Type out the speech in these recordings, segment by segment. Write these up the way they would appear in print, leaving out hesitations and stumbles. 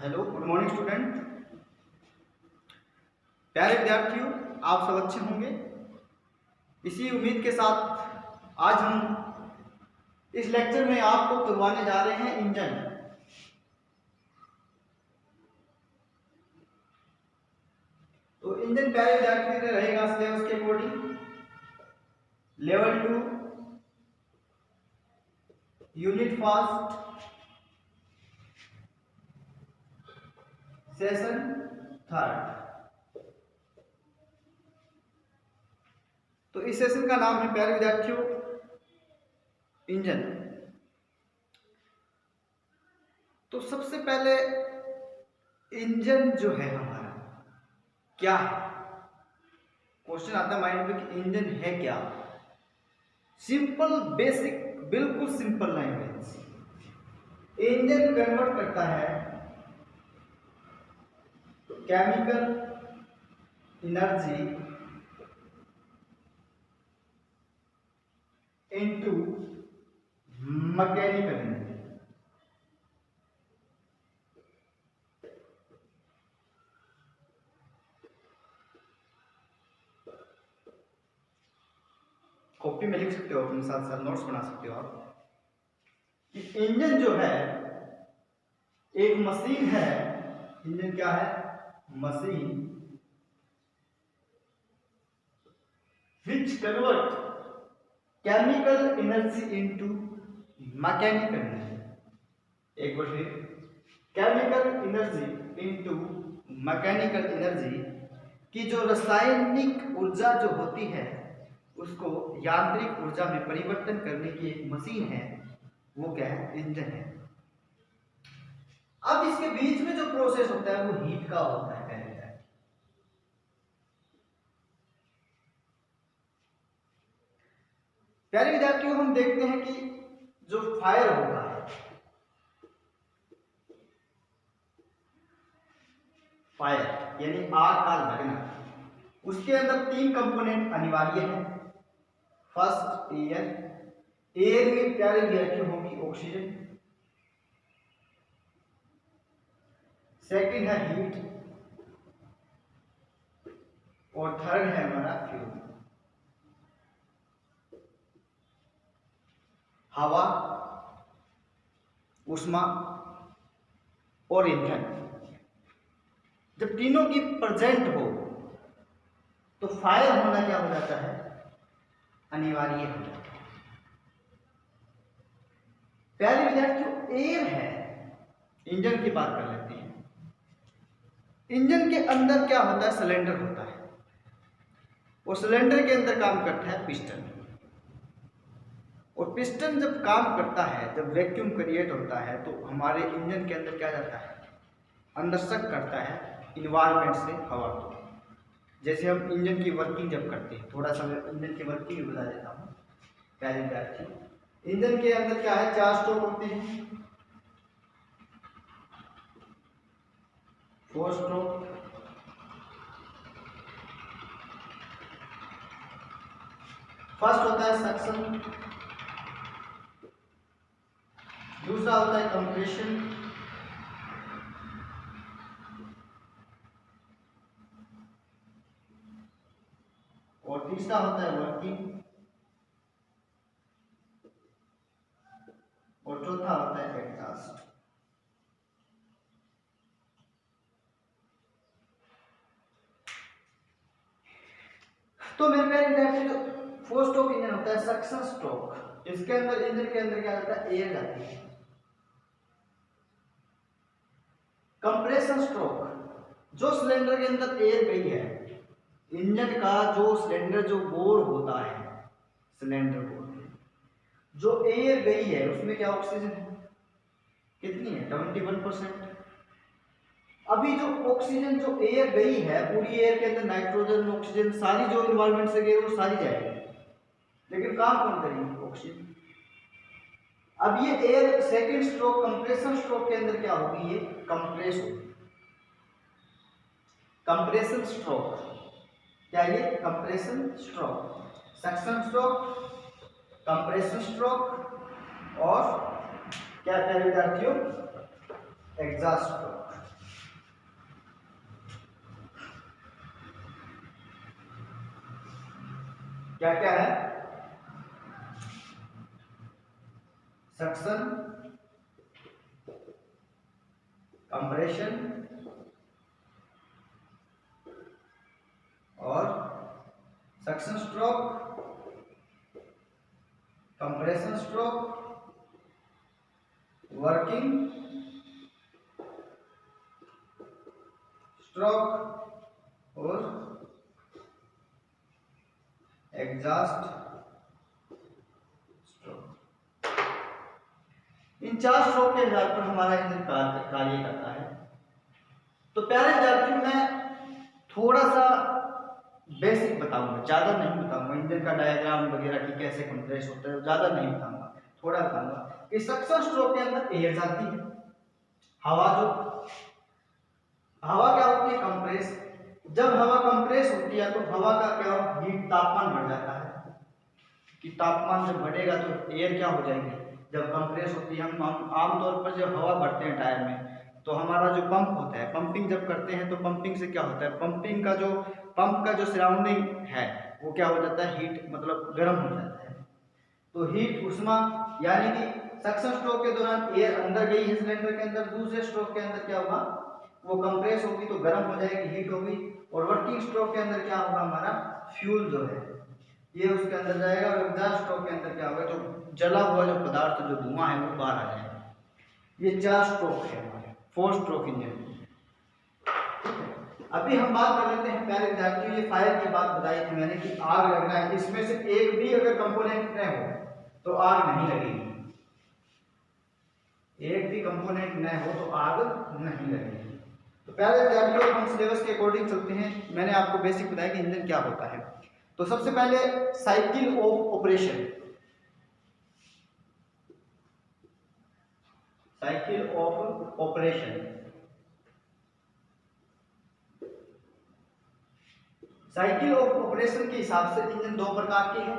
Hello, good morning student. प्यारे विद्यार्थियों, आप सब अच्छे होंगे। इसी उम्मीद के साथ आज हम इस लेक्चर में आपको करवाने जा रहे हैं इंजन। तो इंजन प्यारे विद्यार्थियों रहेगा सिलेबस के according level 2 unit first session third. तो इस सेशन का नाम है प्यारे विद्यार्थियों इंजन। तो सबसे पहले इंजन जो है हमारा क्या है, क्वेश्चन आता है माइंड में कि इंजन है क्या। सिंपल बेसिक बिल्कुल सिंपल लैंग्वेज, इंजन कन्वर्ट करता है chemical energy into mechanical energy. Copy में लिख सकते हो, अपने साथ साथ नोट्स बना सकते हो आप कि इंजन जो है एक मशीन है। इंजन क्या है? Machine which convert chemical energy into mechanical energy। एक बार फिर, chemical energy into mechanical energy की जो रासायनिक ऊर्जा जो होती है उसको यांत्रिक ऊर्जा में परिवर्तन करने की एक मशीन है, वो क्या है? इंजन है। अब इसके बीच में जो प्रोसेस होता है वो हीट का होता है। प्यारे विद्यार्थियों, हम देखते हैं कि जो फायर होता है, फायर यानी आग का लगना, उसके अंदर 3 कंपोनेंट अनिवार्य है। फर्स्ट एयर, एयर में प्यारे विद्यार्थियों होगी ऑक्सीजन। सेकंड है हीट और थर्ड है हमारा फ्यूल, हवा, ऊष्मा और ईंधन। जब तीनों की प्रेजेंट हो तो फायर होना क्या हो जाता है? अनिवार्य हो जाता है। प्यारे विद्यार्थियों, एयर है। इंजन की बात कर लेते हैं। इंजन के अंदर क्या होता है? सिलेंडर होता है और सिलेंडर के अंदर काम करता है पिस्टन। और पिस्टन जब काम करता है, जब वैक्यूम क्रिएट होता है, तो हमारे इंजन के अंदर क्या जाता है? अंदर सक करता है इन्वायरमेंट से हवा को। जैसे हम इंजन की वर्किंग जब करते हैं, थोड़ा सा मैं इंजन की वर्किंग बता देता हूँ प्यारे विद्यार्थी। इंजन के अंदर क्या है? 4 स्ट्रोक होते हैं। 4 स्ट्रोक, फर्स्ट होता है सक्शन, दूसरा होता है कंप्रेशन, और तीसरा होता है वर्किंग, और चौथा होता है एग्जॉस्ट। तो मेरे प्यारे विद्यार्थी, जो 4 स्ट्रोक इंजन होता है, सक्शन स्ट्रोक, इसके अंदर इंजन के अंदर क्या जाता है? एयर जाती है। कंप्रेशन स्ट्रोक, जो सिलेंडर के अंदर एयर गई है, इंजन का जो सिलेंडर जो बोर होता है, सिलेंडर बोर जो एयर गई है उसमें क्या ऑक्सीजन है? कितनी है? 21%। अभी जो ऑक्सीजन जो एयर गई है, पूरी एयर के अंदर नाइट्रोजन ऑक्सीजन सारी जो इन्वायरमेंट से गई वो सारी जाएगी, लेकिन काम कौन करेगी? ऑक्सीजन। अब ये air second stroke compression stroke के अंदर क्या होगी? ये कंप्रेस होगी। कंप्रेशन स्ट्रोक क्या? ये compression stroke, suction stroke, compression stroke और क्या प्यारे विद्यार्थियों? Exhaust stroke. क्या क्या है? सक्शन, कंप्रेशन और suction stroke, compression stroke, working stroke और एग्जॉस्ट स्ट्रोक। इन 4 स्ट्रोक के आधार पर हमारा इंजन कार्य करता है। तो प्यारे विद्यार्थियों, मैं थोड़ा सा बेसिक बताऊंगा, ज़्यादा नहीं बताऊंगा। इंजन का डायग्राम वगैरह की कैसे कंप्रेस होता है ज़्यादा नहीं बताऊंगा, थोड़ा बताऊंगा कि सक्शन स्ट्रोक के अंदर एयर जाती है, हवा क्या होती है? कंप्रेस। जब हवा कंप्रेस होती है तो हवा का क्या हीट, तापमान बढ़ जाता है कि तापमान जब बढ़ेगा तो एयर क्या हो जाएगी? जब कंप्रेस होती है, हम आमतौर पर जब हवा भरते हैं टायर में तो हमारा जो पंप होता है, पंपिंग जब करते हैं तो पंपिंग से क्या होता है? पंप का जो सराउंडिंग है वो क्या हो जाता है? हीट, मतलब गर्म हो जाता है। तो हीट, उष्मा, यानी कि सक्शन स्ट्रोक के दौरान एयर अंदर गई है सिलेंडर के अंदर, दूसरे स्ट्रोक के अंदर क्या होगा? वो कंप्रेस होगी तो गर्म हो जाएगी, हीट होगी। और वर्किंग स्ट्रोक के अंदर क्या होगा? हमारा फ्यूल जो है ये उसके अंदर जाएगा और एग्जॉस्ट स्ट्रोक के अंदर क्या होगा? जो जला हुआ जो पदार्थ, जो धुआं है वो बाहर आ जाएगा। ये 4 स्ट्रोक है हमारे 4 स्ट्रोक इंजन। अभी हम बात कर लेते हैं प्यारे विद्यार्थियों, ये फायर की बात बताई थी मैंने कि आग लगना है, इसमें से एक भी अगर कंपोनेंट न हो तो आग नहीं लगेगी। एक भी कंपोनेंट न हो तो आग नहीं लगेगी। तो प्यारे विद्यार्थियों, हम सिलेबस के अकॉर्डिंग चलते हैं। मैंने आपको बेसिक बताया कि इंजन क्या होता है। तो सबसे पहले cycle of operation, cycle of operation. Cycle of operation के हिसाब से इंजन 2 प्रकार के हैं,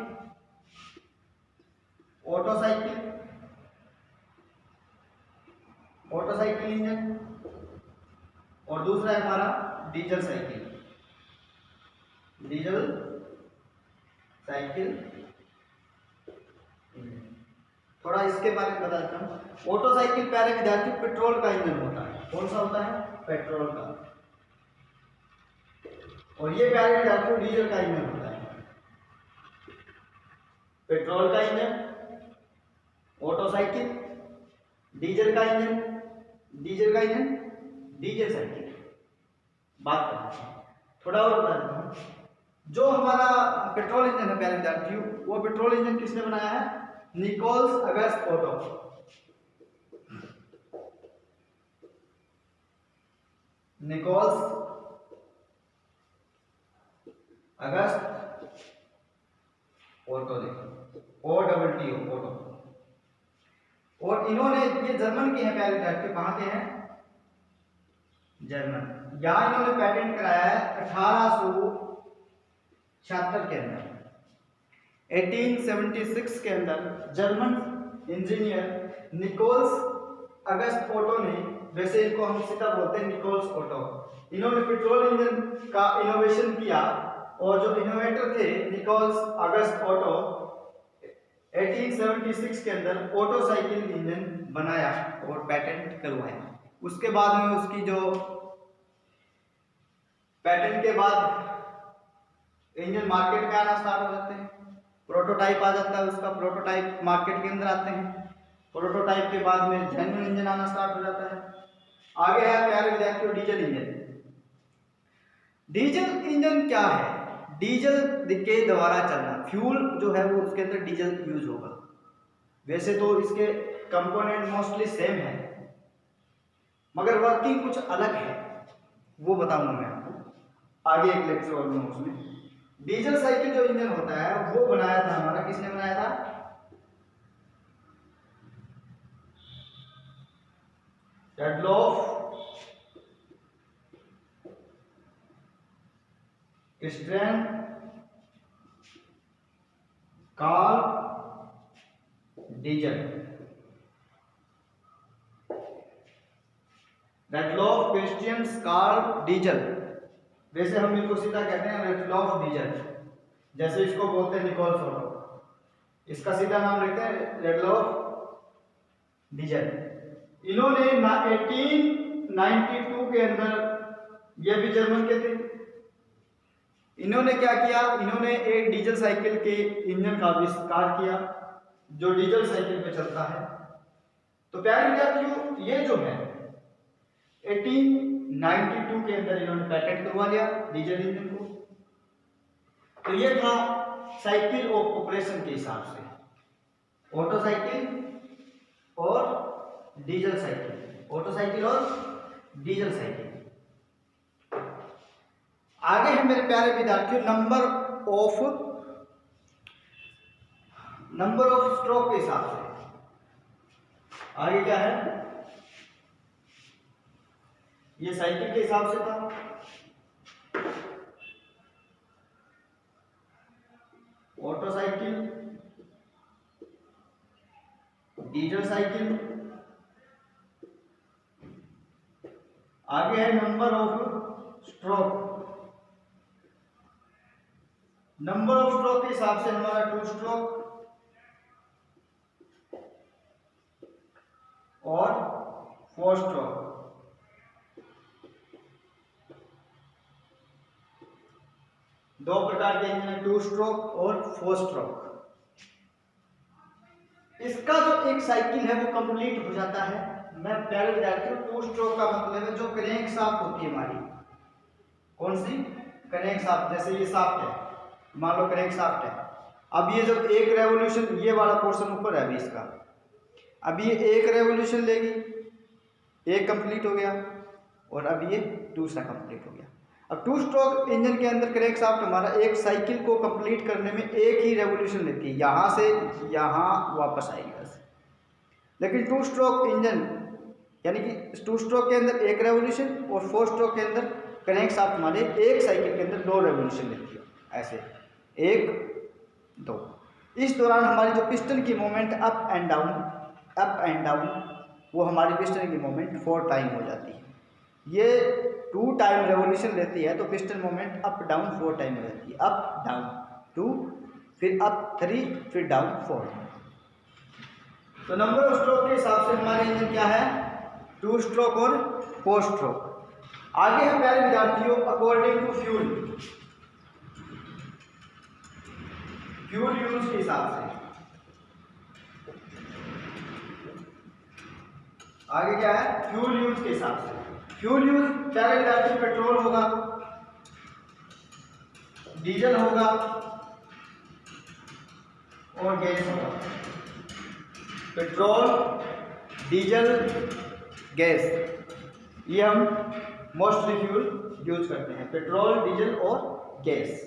ऑटो साइकिल इंजन, और दूसरा है हमारा डीजल साइकिल इंजन। थोड़ा इसके बारे में बता देता हूँ। ऑटो साइकिल प्यारे विद्यार्थी पेट्रोल का इंजन होता है। कौन सा होता है? पेट्रोल का। और ये प्यारे विद्यार्थियों डीजल का इंजन होता है। पेट्रोल का engine, auto cycle, diesel cycle. बात करते हैं, थोड़ा और बता देता हूँ। जो हमारा पेट्रोल इंजन है प्यारे विद्यार्थियों, वो पेट्रोल इंजन किसने बनाया है? निकोल्स अगस्त ओटो। निकोल्स अगस्त ओटो, देखो OTTO ओटो। और इन्होंने, ये जर्मन के हैं प्यारे विद्यार्थियों। कहाँ के हैं? जर्मन। यहाँ इन्होंने पेटेंट कराया है 1876 के अंदर, 1876 के अंदर जर्मन इंजीनियर निकोल्स अगस्त ओटो ने, वैसे इनको हम सीधा बोलते हैं निकोल्स ओटो, इन्होंने पेट्रोल इंजन का इनोवेशन किया। और जो इनोवेटर थे निकोल्स अगस्त ओटो, 1876 के अंदर ऑटो साइकिल इंजन बनाया और पेटेंट करवाया। उसके बाद में उसकी जो पेटेंट के बाद इंजन मार्केट में आना स्टार्ट हो जाते हैं, प्रोटोटाइप आ जाता है उसका, प्रोटोटाइप मार्केट के अंदर आते हैं। प्रोटोटाइप के बाद में जेन्युइन इंजन आना स्टार्ट हो जाता है। आगे है प्यारे विद्यार्थियों डीजल इंजन। डीजल इंजन क्या है? डीजल के द्वारा चलना, फ्यूल जो है वो उसके अंदर डीजल यूज होगा। वैसे तो इसके कंपोनेंट मोस्टली सेम है, मगर वर्किंग कुछ अलग है, वो बताऊंगा मैं आपको आगे एक लेक्चर और में। उसमें डीजल साइकिल जो इंजन होता है वो बनाया था हमारा, किसने बनाया था? Adolf Stein Karl Diesel. Rudolf Christian Karl Diesel, वैसे हम इनको सीधा कहते हैं रेडलॉफ डीजल। जैसे इसको बोलते हैं निकोल्स, इसका सीधा नाम लिखते हैं रेडलॉफ डीजल। इन्होंने 1892 के अंदर, ये भी जर्मन के थे, इन्होंने क्या किया, इन्होंने एक डीजल साइकिल के इंजन का आविष्कार किया जो डीजल साइकिल पे चलता है। तो प्यारे विद्यार्थियों, ये जो है 1892 के अंदर इन्होंने पेटेंट करवा लिया डीजल इंजन को। तो ये था साइकिल ऑफ ऑपरेशन के हिसाब से, ऑटो साइकिल और डीजल साइकिल, ऑटो साइकिल और डीजल साइकिल। आगे है मेरे प्यारे विद्यार्थियों नंबर ऑफ स्ट्रोक के हिसाब से। आगे क्या है, ये साइकिल के हिसाब से था, ऑटो साइकिल, डीजल साइकिल। आगे है number of stroke. Number of stroke के हिसाब से हमारा 2 स्ट्रोक और 4 स्ट्रोक। दो प्रकार के इंजन है, 2 स्ट्रोक और 4 स्ट्रोक। इसका जो एक साइकिल है वो कंप्लीट हो जाता है। मैं प्यारे विद्यार्थियों 2 स्ट्रोक का मतलब है जो क्रैंक शाफ्ट होती है हमारी, कौन सी, क्रैंक शाफ्ट। जैसे ये शाफ्ट है, मान लो क्रैंक शाफ्ट है। अब ये जब एक रेवोल्यूशन, ये वाला पोर्शन ऊपर है अभी इसका, अब ये एक रेवोल्यूशन लेगी, एक कंप्लीट हो गया, और अब ये दूसरा कंप्लीट हो गया। अब 2 स्ट्रोक इंजन के अंदर क्रैंक शाफ्ट हमारा एक साइकिल को कंप्लीट करने में एक ही रेवोल्यूशन लेती है, यहाँ से यहाँ वापस आएगी बस। लेकिन 2 स्ट्रोक इंजन यानी कि 2 स्ट्रोक के अंदर एक रेवोल्यूशन और 4 स्ट्रोक के अंदर क्रैंक शाफ्ट हमारे एक साइकिल के अंदर 2 रेवोल्यूशन लेती है, ऐसे 1 2। इस दौरान हमारी जो पिस्टन की मूवमेंट अप एंड डाउन वो हमारी पिस्टन की मूवमेंट 4 टाइम हो जाती है। ये 2 टाइम रेवोल्यूशन लेती है तो piston movement up down 4 time हो जाती है। अप डाउन 2, फिर अप 3, फिर डाउन 4। तो नंबर ऑफ स्ट्रोक के हिसाब से हमारे इंजन क्या है, 2 स्ट्रोक और 4 स्ट्रोक। आगे हम प्यारे विद्यार्थियों अकॉर्डिंग टू फ्यूल यूज के हिसाब से। आगे क्या है, फ्यूल यूज के हिसाब से। फ्यूल यूज प्यारे विद्यार्थियों पेट्रोल होगा, डीजल होगा और गैस होगा। पेट्रोल, डीजल, गैस, ये हम मोस्टली फ्यूल यूज करते हैं, पेट्रोल, डीजल और गैस।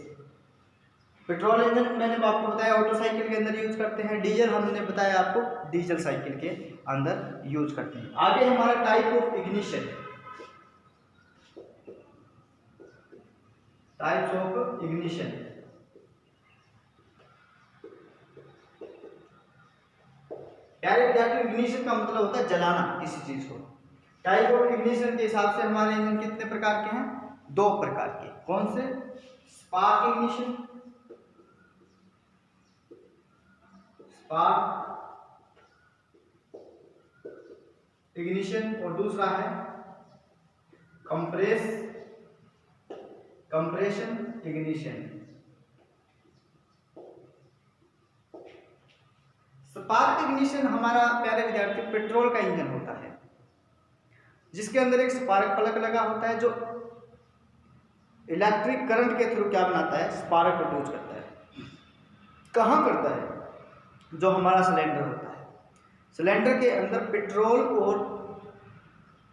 पेट्रोल इंजन मैंने आपको बताया ऑटो साइकिल के अंदर यूज करते हैं, डीजल हमने बताया आपको डीजल साइकिल के अंदर यूज करते हैं। आगे हमारा type of ignition, types of ignition. प्यारे विद्यार्थियों इग्निशन का मतलब होता है जलाना किसी चीज को। टाइप ऑफ इग्निशन के हिसाब से हमारे इंजन कितने प्रकार के हैं, 2 प्रकार के। कौन से, स्पार्क इग्निशन, स्पार्क इग्निशन, और दूसरा है कंप्रेशन इग्निशन। स्पार्क इग्निशन हमारा प्यारे विद्यार्थी पेट्रोल का इंजन होता है जिसके अंदर एक स्पार्क प्लग लगा होता है जो इलेक्ट्रिक करंट के थ्रू क्या बनाता है, स्पार्क प्रोड्यूस करता है। कहाँ करता है, जो हमारा सिलेंडर होता है, सिलेंडर के अंदर पेट्रोल और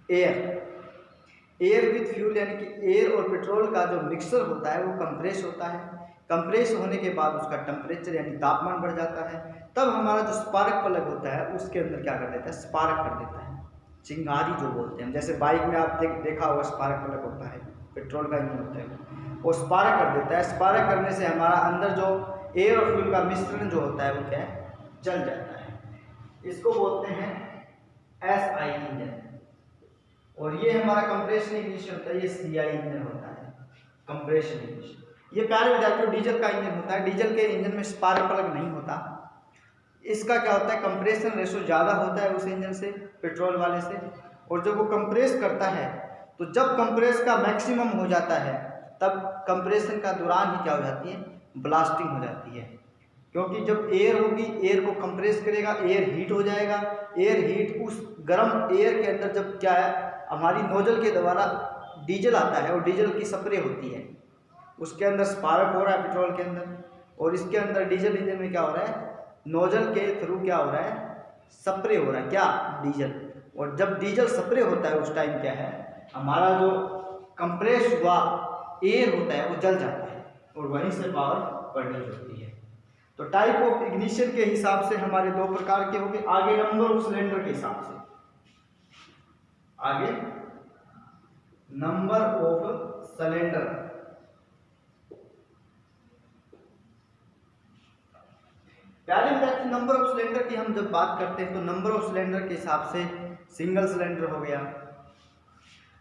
एयर विथ फ्यूल यानी कि एयर और पेट्रोल का जो मिक्सचर होता है वो कंप्रेस होता है। कंप्रेस होने के बाद उसका टेम्परेचर यानी तापमान बढ़ जाता है, तब हमारा जो स्पार्क प्लग होता है उसके अंदर क्या कर देता है, स्पार्क कर देता है, चिंगारी जो बोलते हैं। जैसे बाइक में आप देखा होगा स्पार्क प्लग होता है, पेट्रोल का इंजन होता है, वो स्पार्क कर देता है। स्पार्क करने से हमारा अंदर जो एयर और फ्यूल का मिश्रण जो होता है वो क्या है, जल जाता है। इसको बोलते हैं SI इंजन। और ये हमारा कंप्रेशन इग्निशन होता है, ये CI इंजन होता है, कंप्रेशन इग्निशन। ये प्यारे विद्यार्थियों डीजल का इंजन होता है। डीजल के इंजन में स्पार्क प्लग नहीं होता। इसका क्या होता है, कंप्रेशन रेशो ज़्यादा होता है उस इंजन से, पेट्रोल वाले से। और जब वो कंप्रेस करता है तो जब कंप्रेस का मैक्सिमम हो जाता है तब कंप्रेशन का दौरान ही क्या हो जाती है, ब्लास्टिंग हो जाती है। क्योंकि जब एयर होगी, एयर को कंप्रेस करेगा, एयर हीट हो जाएगा। एयर हीट उस गर्म एयर के अंदर जब क्या है, हमारी नोजल के द्वारा डीजल आता है और डीजल की स्प्रे होती है, उसके अंदर स्पार्क हो रहा है पेट्रोल के अंदर, और इसके अंदर डीजल इंजन में क्या हो रहा है, नोजल के थ्रू क्या हो रहा है, स्प्रे हो रहा है, क्या, डीजल। और जब डीजल स्प्रे होता है उस टाइम क्या है, हमारा जो कंप्रेस हुआ एयर होता है वो जल जाता है और वहीं से पावर प्रोड्यूस होती है। तो टाइप ऑफ इग्निशन के हिसाब से हमारे दो प्रकार के हो गए। आगे नंबर ऑफ सिलेंडर के हिसाब से, आगे नंबर ऑफ सिलेंडर। प्यारे विद्यार्थी, नंबर ऑफ सिलेंडर की हम जब बात करते हैं तो नंबर ऑफ सिलेंडर के हिसाब से सिंगल सिलेंडर हो गया,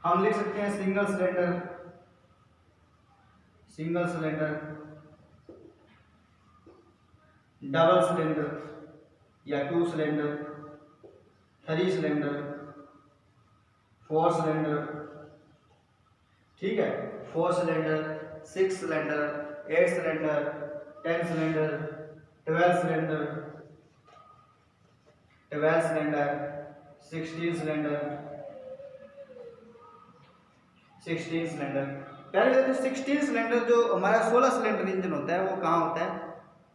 हम लिख सकते हैं single cylinder, single cylinder, double cylinder या two cylinder, three cylinder, four cylinder, ठीक है, four cylinder, six cylinder, eight cylinder, 10 cylinder, 12 cylinder, 12 cylinder, 16 cylinder, 16 cylinder. पहले 16 सिलेंडर जो हमारा 16 सिलेंडर इंजन होता है वो कहाँ होता है,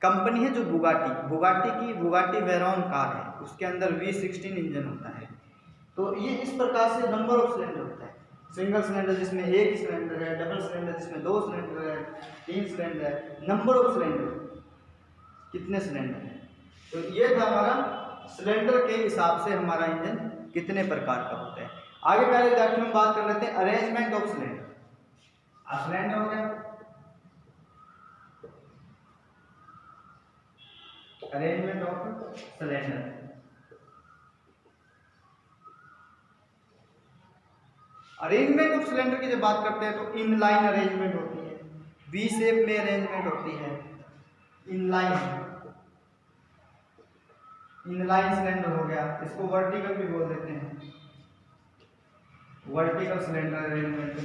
कंपनी है जो बुगाटी वेरॉन कार है, उसके अंदर V16 इंजन होता है। तो ये इस प्रकार से नंबर ऑफ सिलेंडर होता है। सिंगल सिलेंडर जिसमें एक सिलेंडर है, डबल सिलेंडर जिसमें दो सिलेंडर है, तीन सिलेंडर है। नंबर ऑफ सिलेंडर, कितने सिलेंडर है। तो ये था हमारा सिलेंडर के हिसाब से हमारा इंजन कितने प्रकार का होता है। आगे प्यारे विद्यार्थियों में बात कर लेते हैं अरेंजमेंट ऑफ सिलेंडर। सिलेंडर हो गया, arrangement of cylinder. Arrangement of cylinder की जब बात करते हैं तो इनलाइन अरेंजमेंट होती है, वी शेप में अरेंजमेंट होती है, इनलाइन सिलेंडर हो गया, इसको वर्टिकल भी बोल देते हैं, वर्टिकल सिलेंडर अरेंजमेंट।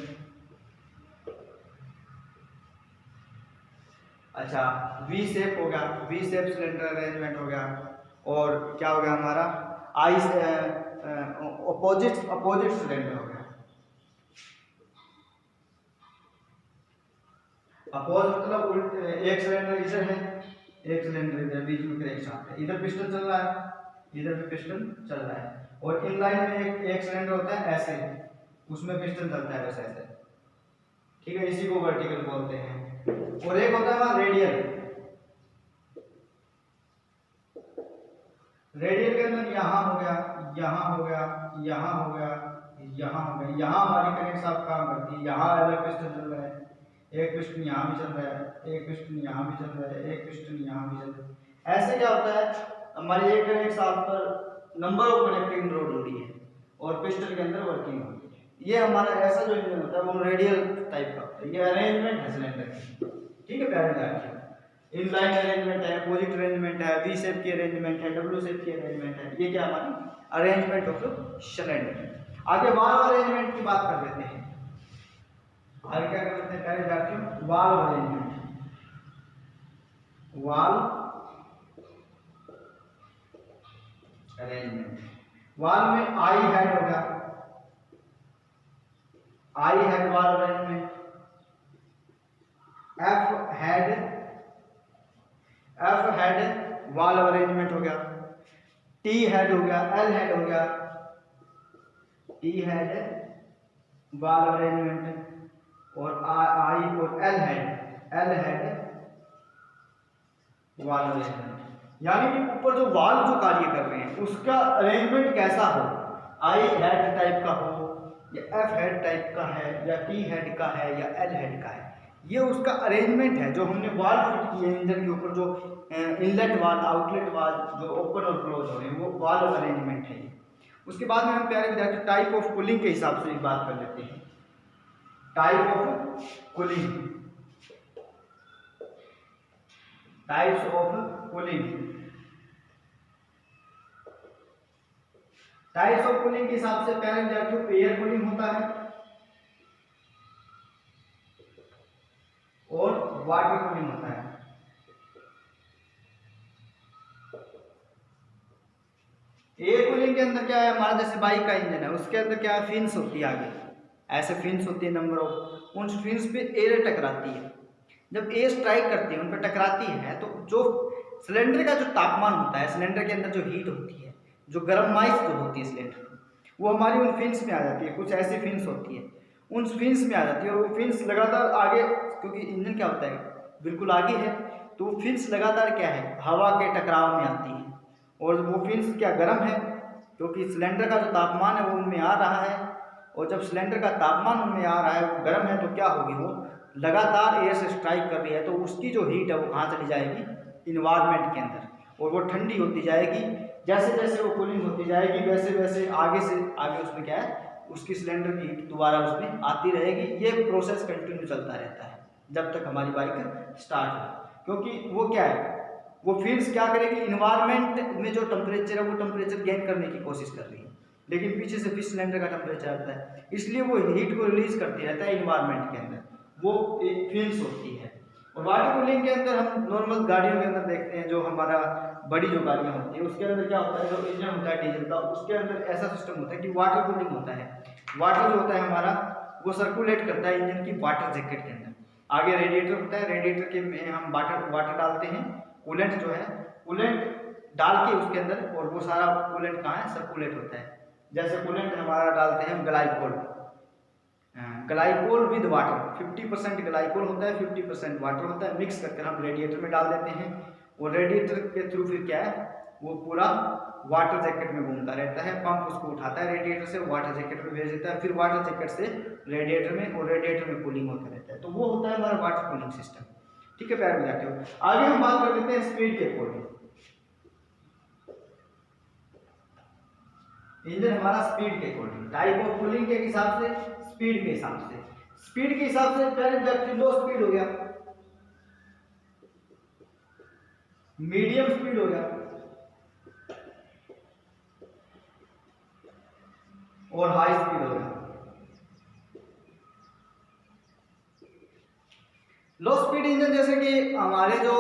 अच्छा, वी शेप हो गया, वी शेप सिलेंडर अरेंजमेंट हो गया। और क्या हो गया हमारा, अपोजिट सिलेंडर हो गया। अपोज मतलब उल्ट, एक सिलेंडर इधर है, एक सिलेंडर इधर, बीच में क्रैंक शाफ्ट है, इधर पिस्टन चल रहा है, इधर भी पिस्टन चल रहा है। और इनलाइन में एक सिलेंडर होता है ऐसे, उसमें पिस्टन चलता है बस ऐसे, ठीक है, इसी को वर्टिकल बोलते हैं। और एक होता है वहां रेडियल, रेडियल के अंदर यहाँ हो गया, यहाँ हो गया, यहाँ हो गया, यहाँ हो गया, यहाँ हमारी क्रैंक शाफ्ट काम करती है, यहाँ अलग पिस्टन चल रहा है, एक पिस्टन यहाँ भी चल रहा है, एक पिस्टन यहाँ भी चल रहा है, एक पिस्टन यहाँ भी चल रहा है। ऐसे क्या होता है, हमारी एक क्रैंक शाफ्ट पर नंबर ऑफ कनेक्टिंग रोड हो रही है और पिस्टन के अंदर वर्किंग हो रही है। ये हमारा ऐसा जो इंजन होता है वो रेडियल टाइप का होता है। ये अरेंजमेंट है सिलेंडर की, ठीक है प्यारे विद्यार्थियों। इनलाइन अरेंजमेंट है, अपोजिट अरेंजमेंट है, वी शेप की अरेंजमेंट है, डब्ल्यू शेप की अरेंजमेंट है। ये क्या हमारी अरेंजमेंट ऑफ सिलेंडर। आगे वाल्व अरेंजमेंट की बात कर लेते हैं। आगे क्या कर लेते हैं प्यारे विद्यार्थियों, valve arrangement. Valve arrangement, valve में आई हेड हो गया, I head valve arrangement, F head valve arrangement हो गया, टी हेड हो गया, एल हेड हो गया, टी हेड वाल्व अरेंजमेंट, और आई और एल हेड वाल्व अरेंजमेंट। यानी कि ऊपर जो वाल्व जो कार्य कर रहे हैं उसका अरेंजमेंट कैसा हो, आई हेड टाइप का हो या एफ हेड टाइप का है या टी हेड का है या एल हेड का है, ये उसका अरेंजमेंट है। जो हमने वाल्व फिट किए हैं इंजन के ऊपर, जो इनलेट वाल्व, आउटलेट वाल्व जो ओपन और क्लोज हो रहे हैं, वो वाल्व अरेंजमेंट है। उसके बाद में हम प्यारे विद्यार्थी टाइप ऑफ कूलिंग के हिसाब से एक बात कर लेते हैं। Type of cooling, types of cooling. Types of cooling के हिसाब से पहले विद्यार्थियों एयर कूलिंग होता है और वाटर कूलिंग होता है। एयर कूलिंग के अंदर क्या है, हमारा जैसे बाइक का इंजन है उसके अंदर क्या है, फिन्स होती है आगे, ऐसे फिन्स होती है नंबर ऑफ, उन फिन्स पे एयर टकराती है। जब एयर स्ट्राइक करती है, उन पर टकराती है, तो जो सिलेंडर का जो तापमान होता है, सिलेंडर के अंदर जो हीट होती है, जो गर्माइश जो होती है सिलेंडर की, वो हमारी उन फिन्स में आ जाती है। कुछ ऐसी फिन्स होती है, उन फिन्स में आ जाती है, और वो फिन्स लगातार आगे, क्योंकि इंजन क्या होता है बिल्कुल आगे है, तो वो फिन्स लगातार क्या है, हवा के टकराव में आती है, और वो फिन्स क्या गर्म है, क्योंकि सिलेंडर का जो तापमान है वो उनमें आ रहा है, और जब सिलेंडर का तापमान उनमें आ रहा है, वो गर्म है, तो क्या होगी, वो लगातार एयर से स्ट्राइक कर रही है, तो उसकी जो हीट है वो कहाँ चली जाएगी, इन्वायरमेंट के अंदर, और वो ठंडी होती जाएगी। जैसे जैसे वो कूलिंग होती जाएगी वैसे वैसे आगे से आगे उसमें क्या है, उसकी सिलेंडर की हीट दोबारा उसमें आती रहेगी। ये प्रोसेस कंटिन्यू चलता रहता है जब तक हमारी बाइक स्टार्ट हो, क्योंकि वो क्या है, वो फिन्स क्या करेगी, इन्वायरमेंट में जो टेम्परेचर है वो टेम्परेचर गेन करने की कोशिश कर रही है, लेकिन पीछे से फिर सिलेंडर का टेम्परेचर आता है, इसलिए वो हीट को रिलीज करती रहता है इन्वायरमेंट के अंदर, वो एक फिन्स होती है। और वाटर कूलिंग के अंदर हम नॉर्मल गाड़ियों के अंदर देखते हैं, जो हमारा बड़ी जो गाड़ियाँ होती है उसके अंदर क्या होता है, जो इंजन होता है डीजल का, उसके अंदर ऐसा सिस्टम होता है कि वाटर कूलिंग होता है। वाटर जो होता है हमारा, वो सर्कुलेट करता है इंजन की वाटर जैकेट के अंदर। आगे रेडिएटर होता है, रेडिएटर के में हम वाटर डालते हैं, कूलेंट जो है, कूलेंट डाल के उसके अंदर, और वो सारा कूलेंट कहाँ है, सर्कुलेट होता है। जैसे कूलेंट हमारा डालते हैं glycol, glycol with water, 50% glycol होता है, 50% वाटर होता है, मिक्स करके हम रेडिएटर में डाल देते हैं, और रेडिएटर के थ्रू फिर क्या है, वो पूरा वाटर जैकेट में घूमता रहता है, पंप उसको उठाता है रेडिएटर से, वाटर जैकेट में भेज देता है, फिर वाटर जैकेट से रेडिएटर में, और रेडिएटर में कूलिंग होता रहता है। तो वो होता है हमारा वाटर कूलिंग सिस्टम। ठीक है, प्यारे विद्यार्थियों, आगे हम बात कर लेते हैं स्पीड के अकॉर्डिंग। इंजन हमारा स्पीड के अकॉर्डिंग, टाइप ऑफ कूलिंग के हिसाब से, स्पीड के हिसाब से, स्पीड के हिसाब से पहले विद्यार्थी लो स्पीड हो गया, मीडियम स्पीड हो गया, और हाई स्पीड हो गया। लो स्पीड इंजन जैसे कि हमारे जो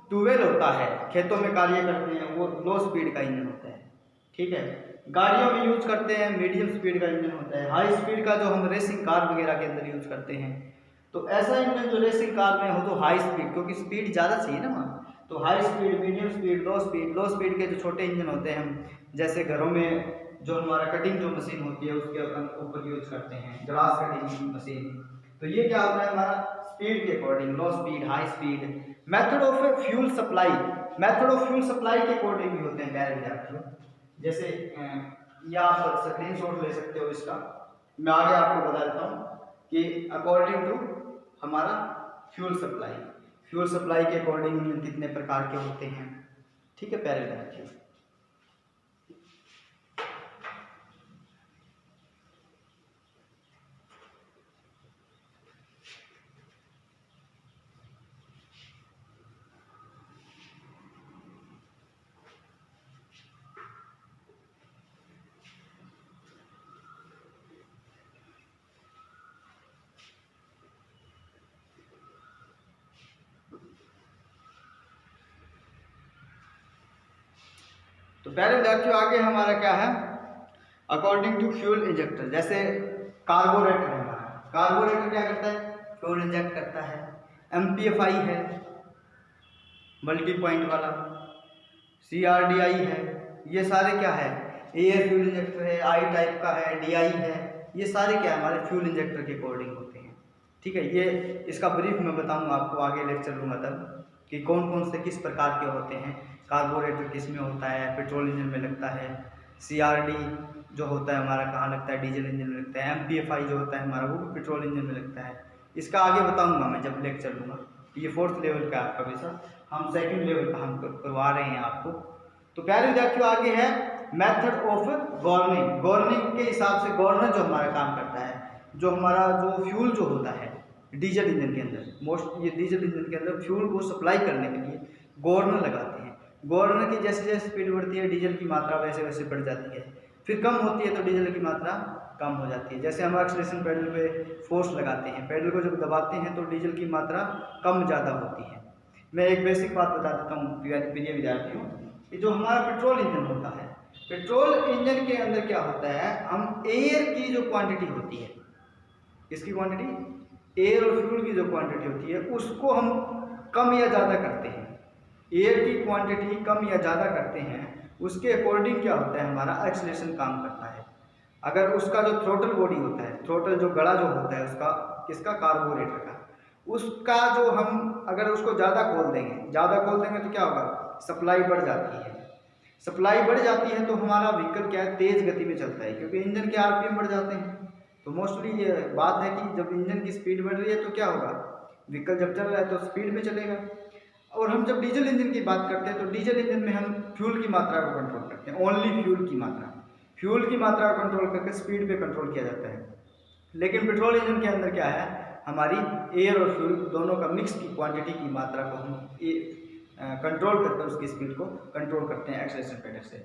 ट्यूबवेल होता है, खेतों में कार्य करते हैं, वो लो स्पीड का इंजन होता है। ठीक है, गाड़ियों में यूज करते हैं, मीडियम स्पीड का इंजन होता है। हाई स्पीड का जो हम रेसिंग कार वगैरह के अंदर यूज करते हैं, तो ऐसा इंजन जो रेसिंग कार में हो तो हाई स्पीड, क्योंकि स्पीड ज़्यादा चाहिए ना वहाँ, तो हाई स्पीड, मीडियम स्पीड, लो स्पीड। लो स्पीड के जो छोटे इंजन होते हैं, हम जैसे घरों में जो हमारा कटिंग जो मशीन होती है उसके ऊपर यूज करते हैं, ग्रास कटिंग मशीन, तो ये क्या होता है हमारा स्पीड के according, low speed, high speed. Method of fuel supply, method of fuel supply के अकॉर्डिंग भी होते हैं प्यारे विद्यार्थियों। जैसे ये आप स्क्रीन शॉट ले सकते हो इसका, मैं आगे आपको बता देता हूँ कि अकॉर्डिंग टू हमारा फ्यूल सप्लाई, फ्यूल सप्लाई के अकॉर्डिंग कितने प्रकार के होते हैं। ठीक है प्यारे विद्यार्थियों, तो प्यारे विद्यार्थियों आगे हमारा क्या है, अकॉर्डिंग टू फ्यूल इंजेक्टर। जैसे कार्बोरेटर है हमारा, कार्बोरेटर क्या करता है, फ्यूल इंजेक्ट करता है। एमपीएफआई है, मल्टी पॉइंट वाला, सीआरडीआई है, ये सारे क्या है, एयर फ्यूल इंजेक्टर है, आई टाइप का है, डीआई है, ये सारे क्या है हमारे फ्यूल इंजेक्टर के अकॉर्डिंग होते हैं। ठीक है, ये इसका ब्रीफ मैं बताऊंगा आपको, आगे लेक्चर लूँगा तब कि कौन कौन से किस प्रकार के होते हैं। कार्बोरेटर किस में होता है, पेट्रोल इंजन में लगता है। सीआरडी जो होता है हमारा कहाँ लगता है, डीजल इंजन में लगता है। एमपीएफआई जो होता है हमारा वो पेट्रोल इंजन में लगता है। इसका आगे बताऊंगा मैं जब लेक्चर लूँगा। ये 4th लेवल का आपका विषय, हम 2nd लेवल का हम करवा रहे हैं आपको। तो प्यारे विद्यार्थियों आगे है मेथड ऑफ गवर्निंग। गवर्निंग के हिसाब से गवर्नर जो हमारा काम करता है, जो हमारा जो फ्यूल जो होता है, डीजल इंजन के अंदर ये डीजल इंजन के अंदर फ्यूल को सप्लाई करने के लिए गवर्नर लगाते हैं। गवर्नर की जैसे जैसे स्पीड बढ़ती है डीजल की मात्रा वैसे वैसे बढ़ जाती है, फिर कम होती है तो डीजल की मात्रा कम हो जाती है। जैसे हम एक्सीलरेशन पेडल पे फोर्स लगाते हैं, पेडल को जब दबाते हैं तो डीजल की मात्रा कम ज़्यादा होती है। मैं एक बेसिक बात बता देता हूँ प्रिय विद्यार्थियों कि जो हमारा पेट्रोल इंजन होता है, पेट्रोल इंजन के अंदर क्या होता है, हम एयर की जो क्वांटिटी होती है, किसकी क्वांटिटी, एयर और फ्यूल की जो क्वांटिटी होती है उसको हम कम या ज़्यादा करते हैं। एयर की क्वांटिटी कम या ज़्यादा करते हैं, उसके अकॉर्डिंग क्या होता है, हमारा एक्सीलरेशन काम करता है। अगर उसका जो थ्रोटल बॉडी होता है, थ्रोटल जो गला जो होता है उसका, किसका, कार्बोरेटर का, उसका जो हम अगर उसको ज़्यादा खोल देंगे तो क्या होगा, सप्लाई बढ़ जाती है। सप्लाई बढ़ जाती है तो हमारा व्हीकल क्या है, तेज़ गति में चलता है, क्योंकि इंजन के आरपीएम बढ़ जाते हैं। तो मोस्टली ये बात है कि जब इंजन की स्पीड बढ़ रही है तो क्या होगा, व्हीकल जब चल रहा है तो स्पीड में चलेगा। और हम जब डीजल इंजन की बात करते हैं तो डीजल इंजन में हम फ्यूल की मात्रा को कंट्रोल करते हैं, ओनली फ्यूल की मात्रा को कंट्रोल करके स्पीड पे कंट्रोल किया जाता है। लेकिन पेट्रोल इंजन के अंदर क्या है, हमारी एयर और फ्यूल दोनों का मिक्स की क्वांटिटी की मात्रा को हम कंट्रोल करते हैं, उसकी स्पीड को कंट्रोल करते हैं एक्सेलरेशन पेडल से।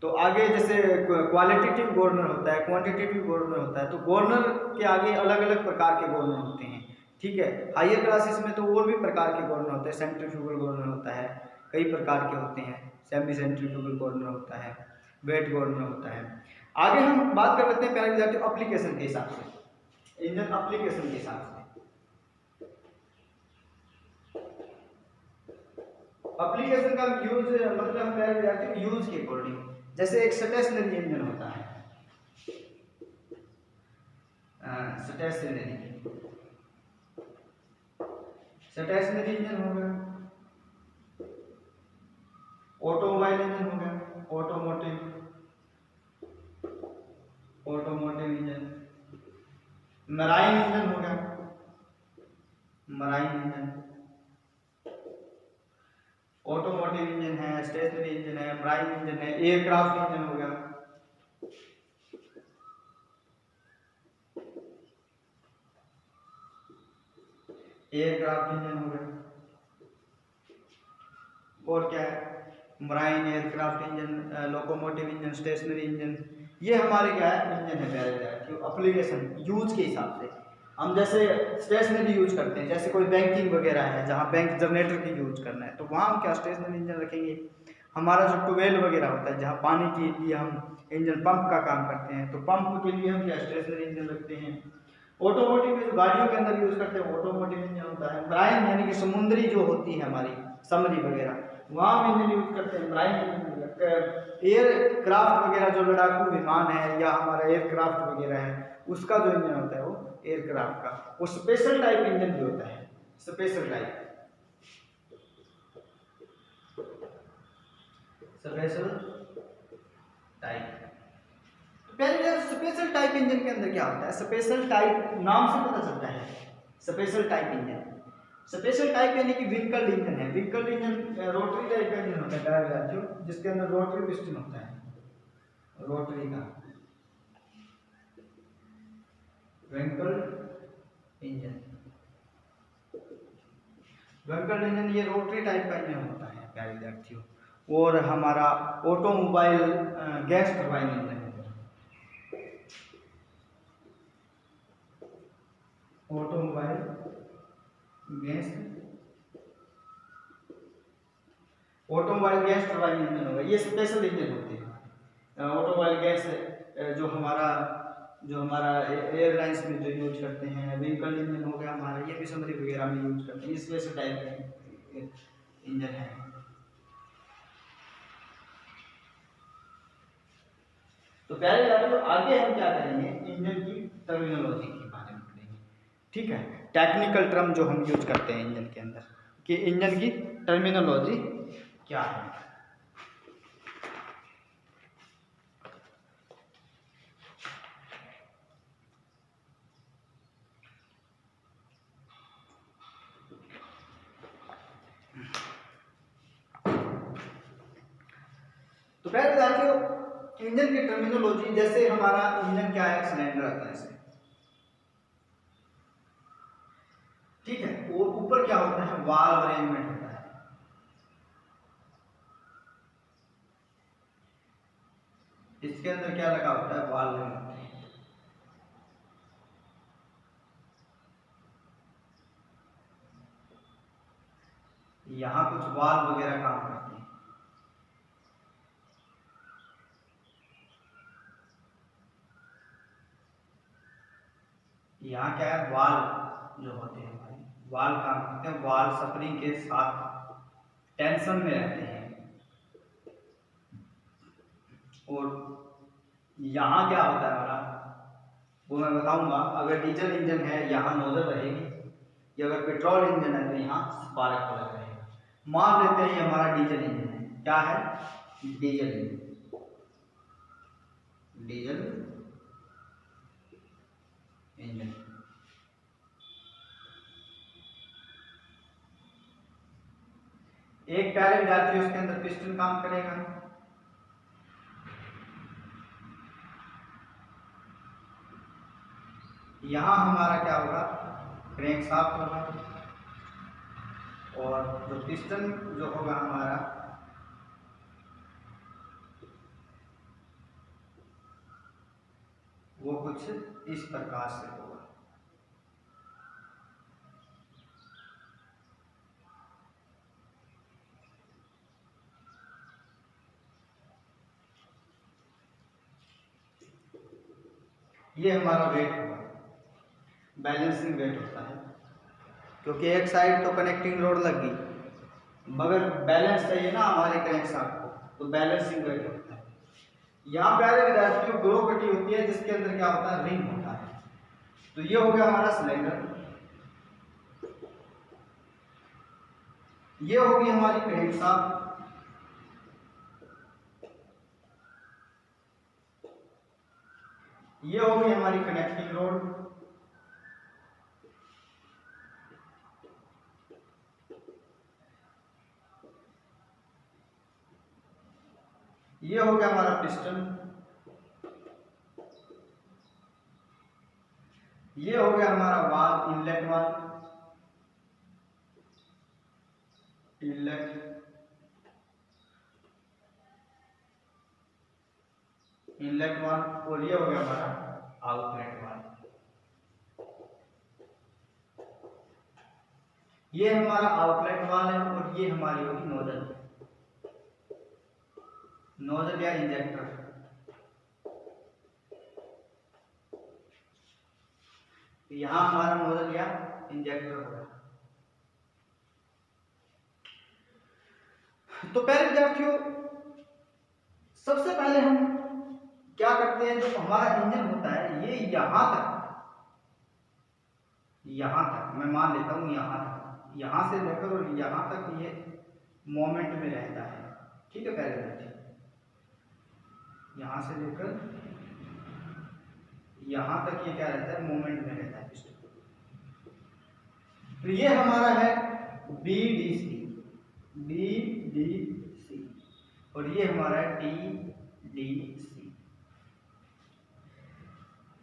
तो आगे जैसे क्वालिटेटिव गवर्नर होता है, क्वांटिटेटिव गवर्नर होता है, तो गवर्नर के आगे अलग अलग प्रकार के गवर्नर होते हैं, ठीक है। हायर क्लासेस में तो और भी प्रकार के गवर्नर होते हैं, सेंट्रीफ्यूगल गवर्नर होता है, कई प्रकार के होते हैं, सेमी सेंट्रीफ्यूगल गवर्नर होता है, वेट गवर्नर होता है। आगे हम बात कर लेते हैं प्यारे विद्यार्थियों एप्लीकेशन के हिसाब से, इंजन एप्लीकेशन के हिसाब से। एप्लीकेशन का यूज मतलब प्यारे विद्यार्थियों यूज के अकॉर्डिंग, जैसे एक स्टेशनरी इंजन होता है, स्टेशनरी इंजन हो गया, ऑटोमोबाइल इंजन हो गया, ऑटोमोटिव इंजन, मराइन इंजन हो गया, मराइन इंजन, ऑटोमोटिव इंजन है, स्टेशनरी इंजन है, मराइन इंजन है, एयरक्राफ्ट इंजन हो गया, एयरक्राफ्ट इंजन हो गया, और क्या है, marine, aircraft engine, locomotive engine, stationary engine, ये हमारे क्या है इंजन है प्यारे विद्यार्थियों। एप्लीकेशन यूज के हिसाब से हम जैसे स्टेशनरी यूज करते हैं, जैसे कोई बैंकिंग वगैरह है जहाँ बैंक जनरेटर की यूज करना है तो वहाँ हम क्या स्टेशनरी इंजन रखेंगे। हमारा जो ट्यूबवेल वगैरह होता है जहाँ पानी के लिए हम इंजन पंप का काम करते हैं तो पंप के लिए हम क्या स्टेशनरी इंजन रखते हैं। ऑटोमोटिव में जो गाड़ियों के अंदर यूज करते हैं ऑटोमोटिव इंजन होता है। मराइन यानी कि समुद्री जो होती है हमारी समरी वगैरह वहाँ हम इंजन यूज करते हैं मराइन इंजन। एयरक्राफ्ट वगैरह जो लड़ाकू विमान है या हमारा एयरक्राफ्ट वगैरह है उसका जो इंजन होता है वो एयरक्राफ्ट का वो स्पेशल टाइप इंजन भी होता है, स्पेशल टाइप पहले स्पेशल टाइप इंजन के अंदर क्या होता है, स्पेशल टाइप नाम से पता चलता है special type engine. Special type यानी कि व्हीकल इंजन है। व्हीकल इंजन रोटरी टाइप का इंजन होता है प्यारे विद्यार्थियों, जिसके अंदर रोटरी पिस्टन होता है, रोटरी का व्हीकल इंजन। व्हीकल इंजन ये रोटरी टाइप का इंजन होता है प्यारे विद्यार्थियों। और हमारा ऑटोमोबाइल गैस टरबाइन इंजन है, ऑटोमोबाइल गैस टरबाइन इंजन होगा, ये स्पेशल इंजन होते हैं। ऑटोमोबाइल गैस जो हमारा एयरलाइंस में जो यूज करते हैं, व्हीकल इंजन हो गया हमारा, ये भी समरी वगैरह में यूज करते हैं, स्पेशल टाइप का इंजन है। तो प्यारे विद्यार्थियों आगे हम क्या करेंगे, इंजन की टर्मिनोलॉजी के बारे में पढ़ेंगे, ठीक है। टेक्निकल टर्म जो हम यूज करते हैं इंजन के अंदर कि इंजन की टर्मिनोलॉजी क्या है। तो प्यारे विद्यार्थियों इंजन की टर्मिनोलॉजी, जैसे हमारा इंजन क्या है, सिलेंडर आता है, और ऊपर क्या होता है, वाल्व अरेंजमेंट होता है। इसके अंदर क्या लगा होता है, वाल्व लगे होते हैं। यहाँ कुछ वाल्व वगैरह काम करते हैं। यहाँ क्या है, वाल्व जो होते हैं भाई, वाल्व काम करते हैं, वाल्व स्प्रिंग के साथ टेंशन में रहते हैं। और यहाँ क्या होता है हमारा, वो मैं बताऊंगा। अगर डीजल इंजन है यहाँ नोजल रहेगी, या अगर पेट्रोल इंजन है तो यहाँ स्पार्क प्लग रहेगा। मान लेते हैं ये हमारा डीजल इंजन है, क्या है, डीजल इंजन, डीजल इंजन। एक टायर जाती है, उसके अंदर पिस्टन काम करेगा। यहाँ हमारा क्या होगा, क्रैंकशाफ्ट होगा, और जो पिस्टन जो होगा हमारा वो कुछ इस प्रकार से होगा। ये हमारा वेट होगा, बैलेंसिंग वेट होता है, क्योंकि एक साइड तो कनेक्टिंग रोड लग गई, मगर बैलेंस चाहिए ना हमारे क्रैंकशाफ्ट को, तो बैलेंसिंग वेट होता है। यहाँ पे रेसिड्यू ग्रो कटी होती है, जिसके अंदर क्या होता है, रिंग होता है। तो ये हो गया हमारा सिलेंडर, ये होगी हमारी क्रैंकशाफ्ट, ये होगी हमारी कनेक्टिंग रोड, ये हो गया हमारा पिस्टन, ये हो गया हमारा valve, inlet valve, inlet valve, और ये हो गया हमारा आउटलेट वाल्व। ये हमारा आउटलेट वाल्व है, और ये हमारी होगी नोजल, नोजल या इंजेक्टर। यहाँ हमारा नोजल या इंजेक्टर होगा। तो पहले विद्यार्थियों, सबसे पहले हम क्या करते हैं, जो हमारा इंजन होता है ये यहां तक मैं मान लेता हूं, यहां से लेकर और यहां तक ये मोमेंट में रहता है, ठीक है। पहले विद्यार्थी, यहां से लेकर यहां तक ये क्या रहता है, मोमेंट में रहता है पिस्टन। तो ये हमारा है BDC, और ये हमारा है TDC।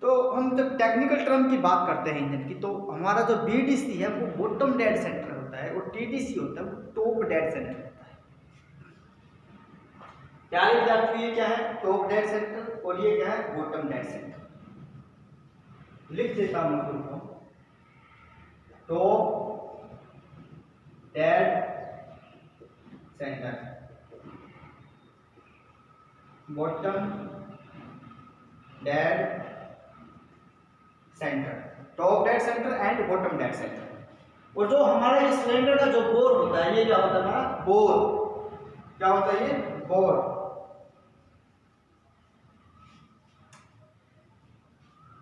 तो हम जब टेक्निकल टर्म की बात करते हैं इंजन की, तो हमारा जो BDC है वो बॉटम डेड सेंटर होता है, और TDC होता है वो टॉप डेड सेंटर होता है। क्या विद्यार्थी, ये क्या है, टॉप डेड सेंटर, और ये क्या है, बॉटम डेड सेंटर। लिख देता हूं मैं तुमको, top dead centre, bottom dead centre, top dead centre and bottom dead centre. और जो हमारा ये सिलेंडर का जो बोर होता है, ये क्या होता है हमारा बोर, क्या होता है ये बोर।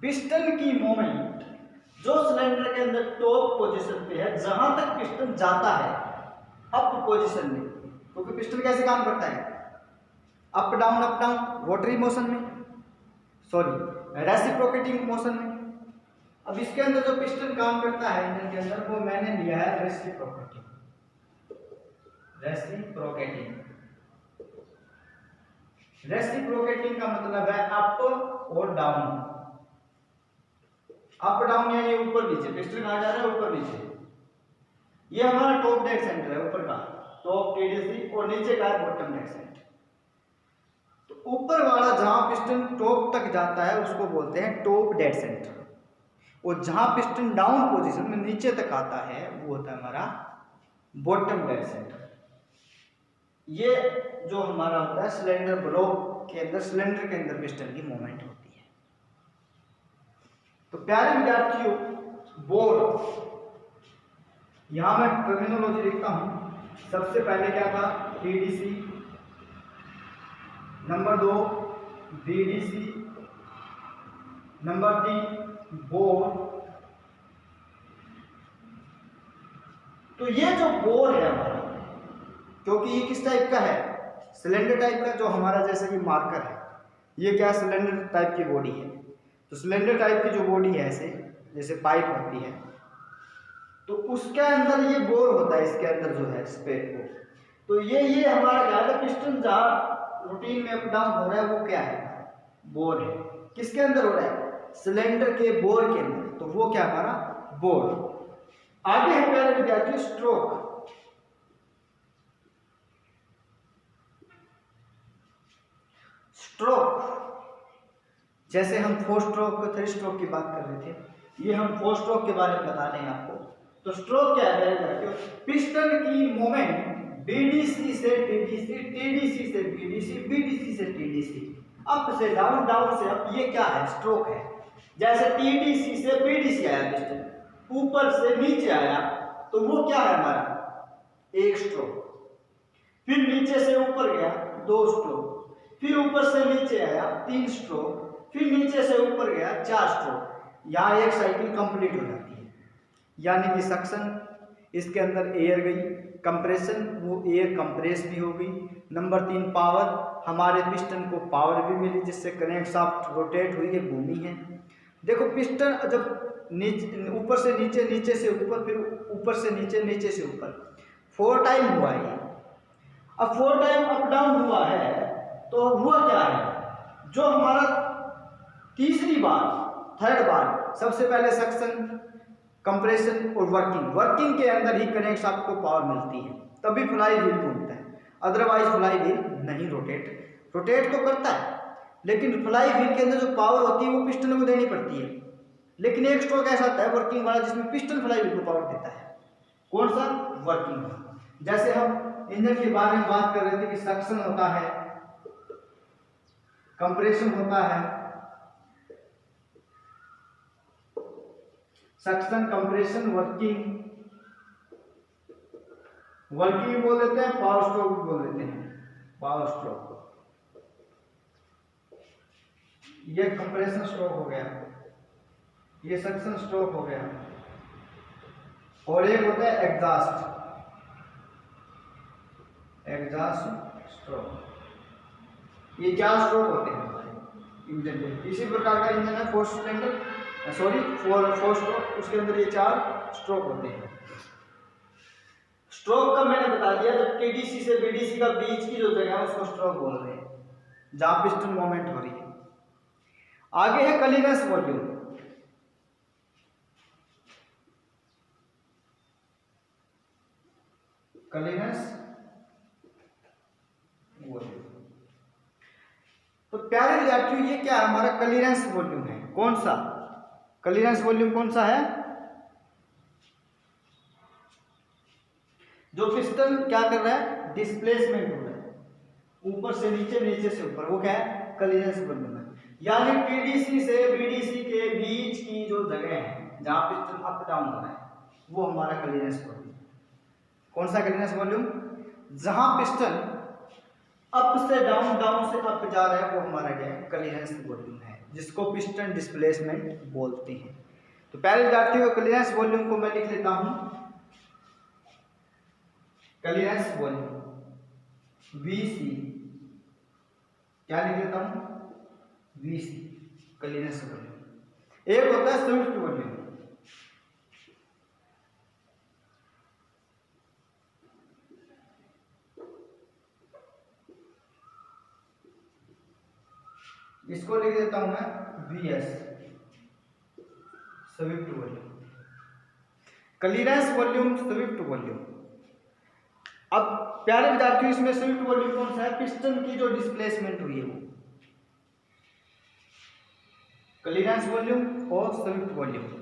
पिस्टन की मोमेंट जो सिलेंडर के अंदर टॉप पोजीशन पे है, जहां तक पिस्टन जाता है अप पोजीशन में, क्योंकि पिस्टन कैसे काम करता है, अप डाउन रोटरी मोशन में, सॉरी रेसिप्रोकेटिंग मोशन में। अब इसके अंदर जो पिस्टन काम करता है इंजन के अंदर, वो मैंने लिया है रेसिप्रोकेटिंग। रेसिप्रोकेटिंग का मतलब है अप और डाउन। अप डाउन यानी ऊपर नीचे, पिस्टन कहाँ जा रहा है, ऊपर नीचे। ये हमारा टॉप डेड सेंटर है, ऊपर का टॉप टीडीसी, और नीचे का है बॉटम डेड सेंटर। तो ऊपर वाला जहां पिस्टन टॉप तक जाता है उसको बोलते हैं टॉप डेड सेंटर, और जहां पिस्टन डाउन पोजीशन में नीचे तक आता है वो होता है हमारा बॉटम डेड सेंटर। ये जो हमारा होता है सिलेंडर ब्लॉक के अंदर, सिलेंडर के अंदर पिस्टन की मूवमेंट होती है। तो प्यारे विद्यार्थियों, बोर, यहां मैं टर्मिनोलॉजी लिखता हूं। सबसे पहले क्या था? TDC, number 2 BDC, number 3 bore. तो ये जो बोर है हमारा, क्योंकि ये किस टाइप का है? सिलेंडर टाइप का, जो हमारा जैसे कि मार्कर है, ये क्या सिलेंडर टाइप की बॉडी है। तो सिलेंडर टाइप की जो बॉडी है ऐसे जैसे पाइप होती है, तो उसके अंदर ये बोर होता है, इसके अंदर जो है स्पेयर को। तो ये हमारा क्या है? पिस्टन जहां रूटीन में अप डाउन हो रहा है वो क्या है? बोर है। किसके अंदर हो रहा है? सिलेंडर के बोर के अंदर। तो वो क्या हमारा? बोर। आगे है प्यारे विद्यार्थियों स्ट्रोक। स्ट्रोक, जैसे हम 4 स्ट्रोक 3 स्ट्रोक की बात कर रहे थे, ये हम 4 स्ट्रोक के बारे में बता रहे हैं आपको। तो स्ट्रोक क्या है? पिस्टन की मूवमेंट बीडीसी से टीडीसी, टीडीसी से बीडीसी, बीडीसी से टीडीसी, अप से डाउन, डाउन से अप, ये क्या है? स्ट्रोक है। जैसे टीडीसी से बीडीसी आया पिस्टन, ऊपर से नीचे आया, तो वो क्या है हमारा? एक स्ट्रोक। फिर नीचे से ऊपर गया, 2 स्ट्रोक। फिर ऊपर से नीचे आया, 3 स्ट्रोक। फिर नीचे से ऊपर गया, 4 स्ट्रोक। यहाँ एक साइकिल कंप्लीट हो जाती है। यानी कि सक्शन, इसके अंदर एयर गई, कंप्रेशन, वो एयर कंप्रेस भी हो गई। नंबर 3 पावर, हमारे पिस्टन को पावर भी मिली, जिससे कनेक्ट शाफ्ट रोटेट हुई है, घूमी है। देखो पिस्टन जब नीचे, ऊपर से नीचे, नीचे से ऊपर, फिर ऊपर से नीचे, नीचे से ऊपर, 4 टाइम हुआ है। अब 4 टाइम अप डाउन हुआ है, तो हुआ क्या है? जो हमारा तीसरी बार, थर्ड बार, सबसे पहले सक्शन, कंप्रेशन और वर्किंग, वर्किंग के अंदर ही कनेक्ट शाफ्ट को पावर मिलती है, तभी फ्लाई व्हील घूमता है। अदरवाइज फ्लाई व्हील नहीं रोटेट तो करता है, लेकिन फ्लाई व्हील के अंदर जो पावर होती है वो पिस्टन को देनी पड़ती है। लेकिन एक स्ट्रोक ऐसा होता है वर्किंग वाला, जिसमें पिस्टन फ्लाई व्हील को पावर देता है। कौन सा? वर्किंग वाला। जैसे हम इंजन के बारे में बात कर रहे थे कि सक्शन होता है, कंप्रेशन होता है, सक्शन, कंप्रेशन, वर्किंग बोल देते हैं, पावर स्ट्रोक भी बोल देते हैं। पावर स्ट्रोक, ये कंप्रेशन स्ट्रोक हो गया, ये सक्शन स्ट्रोक हो गया, और एक होता है एग्जॉस्ट स्ट्रोक। ये 4 स्ट्रोक होते हैं हमारे इंजन के। इसी प्रकार का इंजन है 4 स्ट्रोक, उसके अंदर ये 4 स्ट्रोक होते हैं। स्ट्रोक का मैंने बता दिया, जब टीडीसी से बीडीसी का बीच की जो जगह है उसको स्ट्रोक बोल रहे हैं, जहां पिस्टन मूवमेंट हो रही है। आगे है क्लीयरेंस वॉल्यूम। क्लीयरेंस वॉल्यूम, तो प्यारे विद्यार्थियों ये क्या है? हमारा क्लीयरेंस वॉल्यूम है। कौन सा क्लीयरेंस वॉल्यूम? कौन सा है? जो पिस्टन क्या कर रहा है? डिस्प्लेसमेंट हो रहा है, ऊपर से नीचे, नीचे से ऊपर, वो क्या है? क्लीयरेंस वॉल्यूम है। यानी टीडीसी से बीडीसी के बीच की जो जगह है जहां पिस्टन अप डाउन हो रहा है, वो हमारा क्लीयरेंस वॉल्यूम। कौन सा क्लीयरेंस वॉल्यूम? जहां पिस्टन अप से डाउन, डाउन से अप जा रहा है, वो हमारा क्या है? क्लीयरेंस वॉल्यूम है, जिसको पिस्टन डिस्प्लेसमेंट बोलते हैं। तो पहले विद्यार्थियों क्लीयरेंस वॉल्यूम को मैं लिख लेता हूं, क्लीयरेंस वॉल्यूम VC, क्या लिख लेता हूं? VC, clearance volume. एक होता है स्विफ्ट वॉल्यूम, इसको लिख देता हूं मैं VS, swept volume. Clearance volume, Swift volume. अब प्यारे विद्यार्थियों, इसमें स्विफ्ट वॉल्यूम कौन सा है? पिस्टन की जो डिस्प्लेसमेंट हुई है वो। क्लीयरेंस वॉल्यूम और स्विफ्ट वॉल्यूम।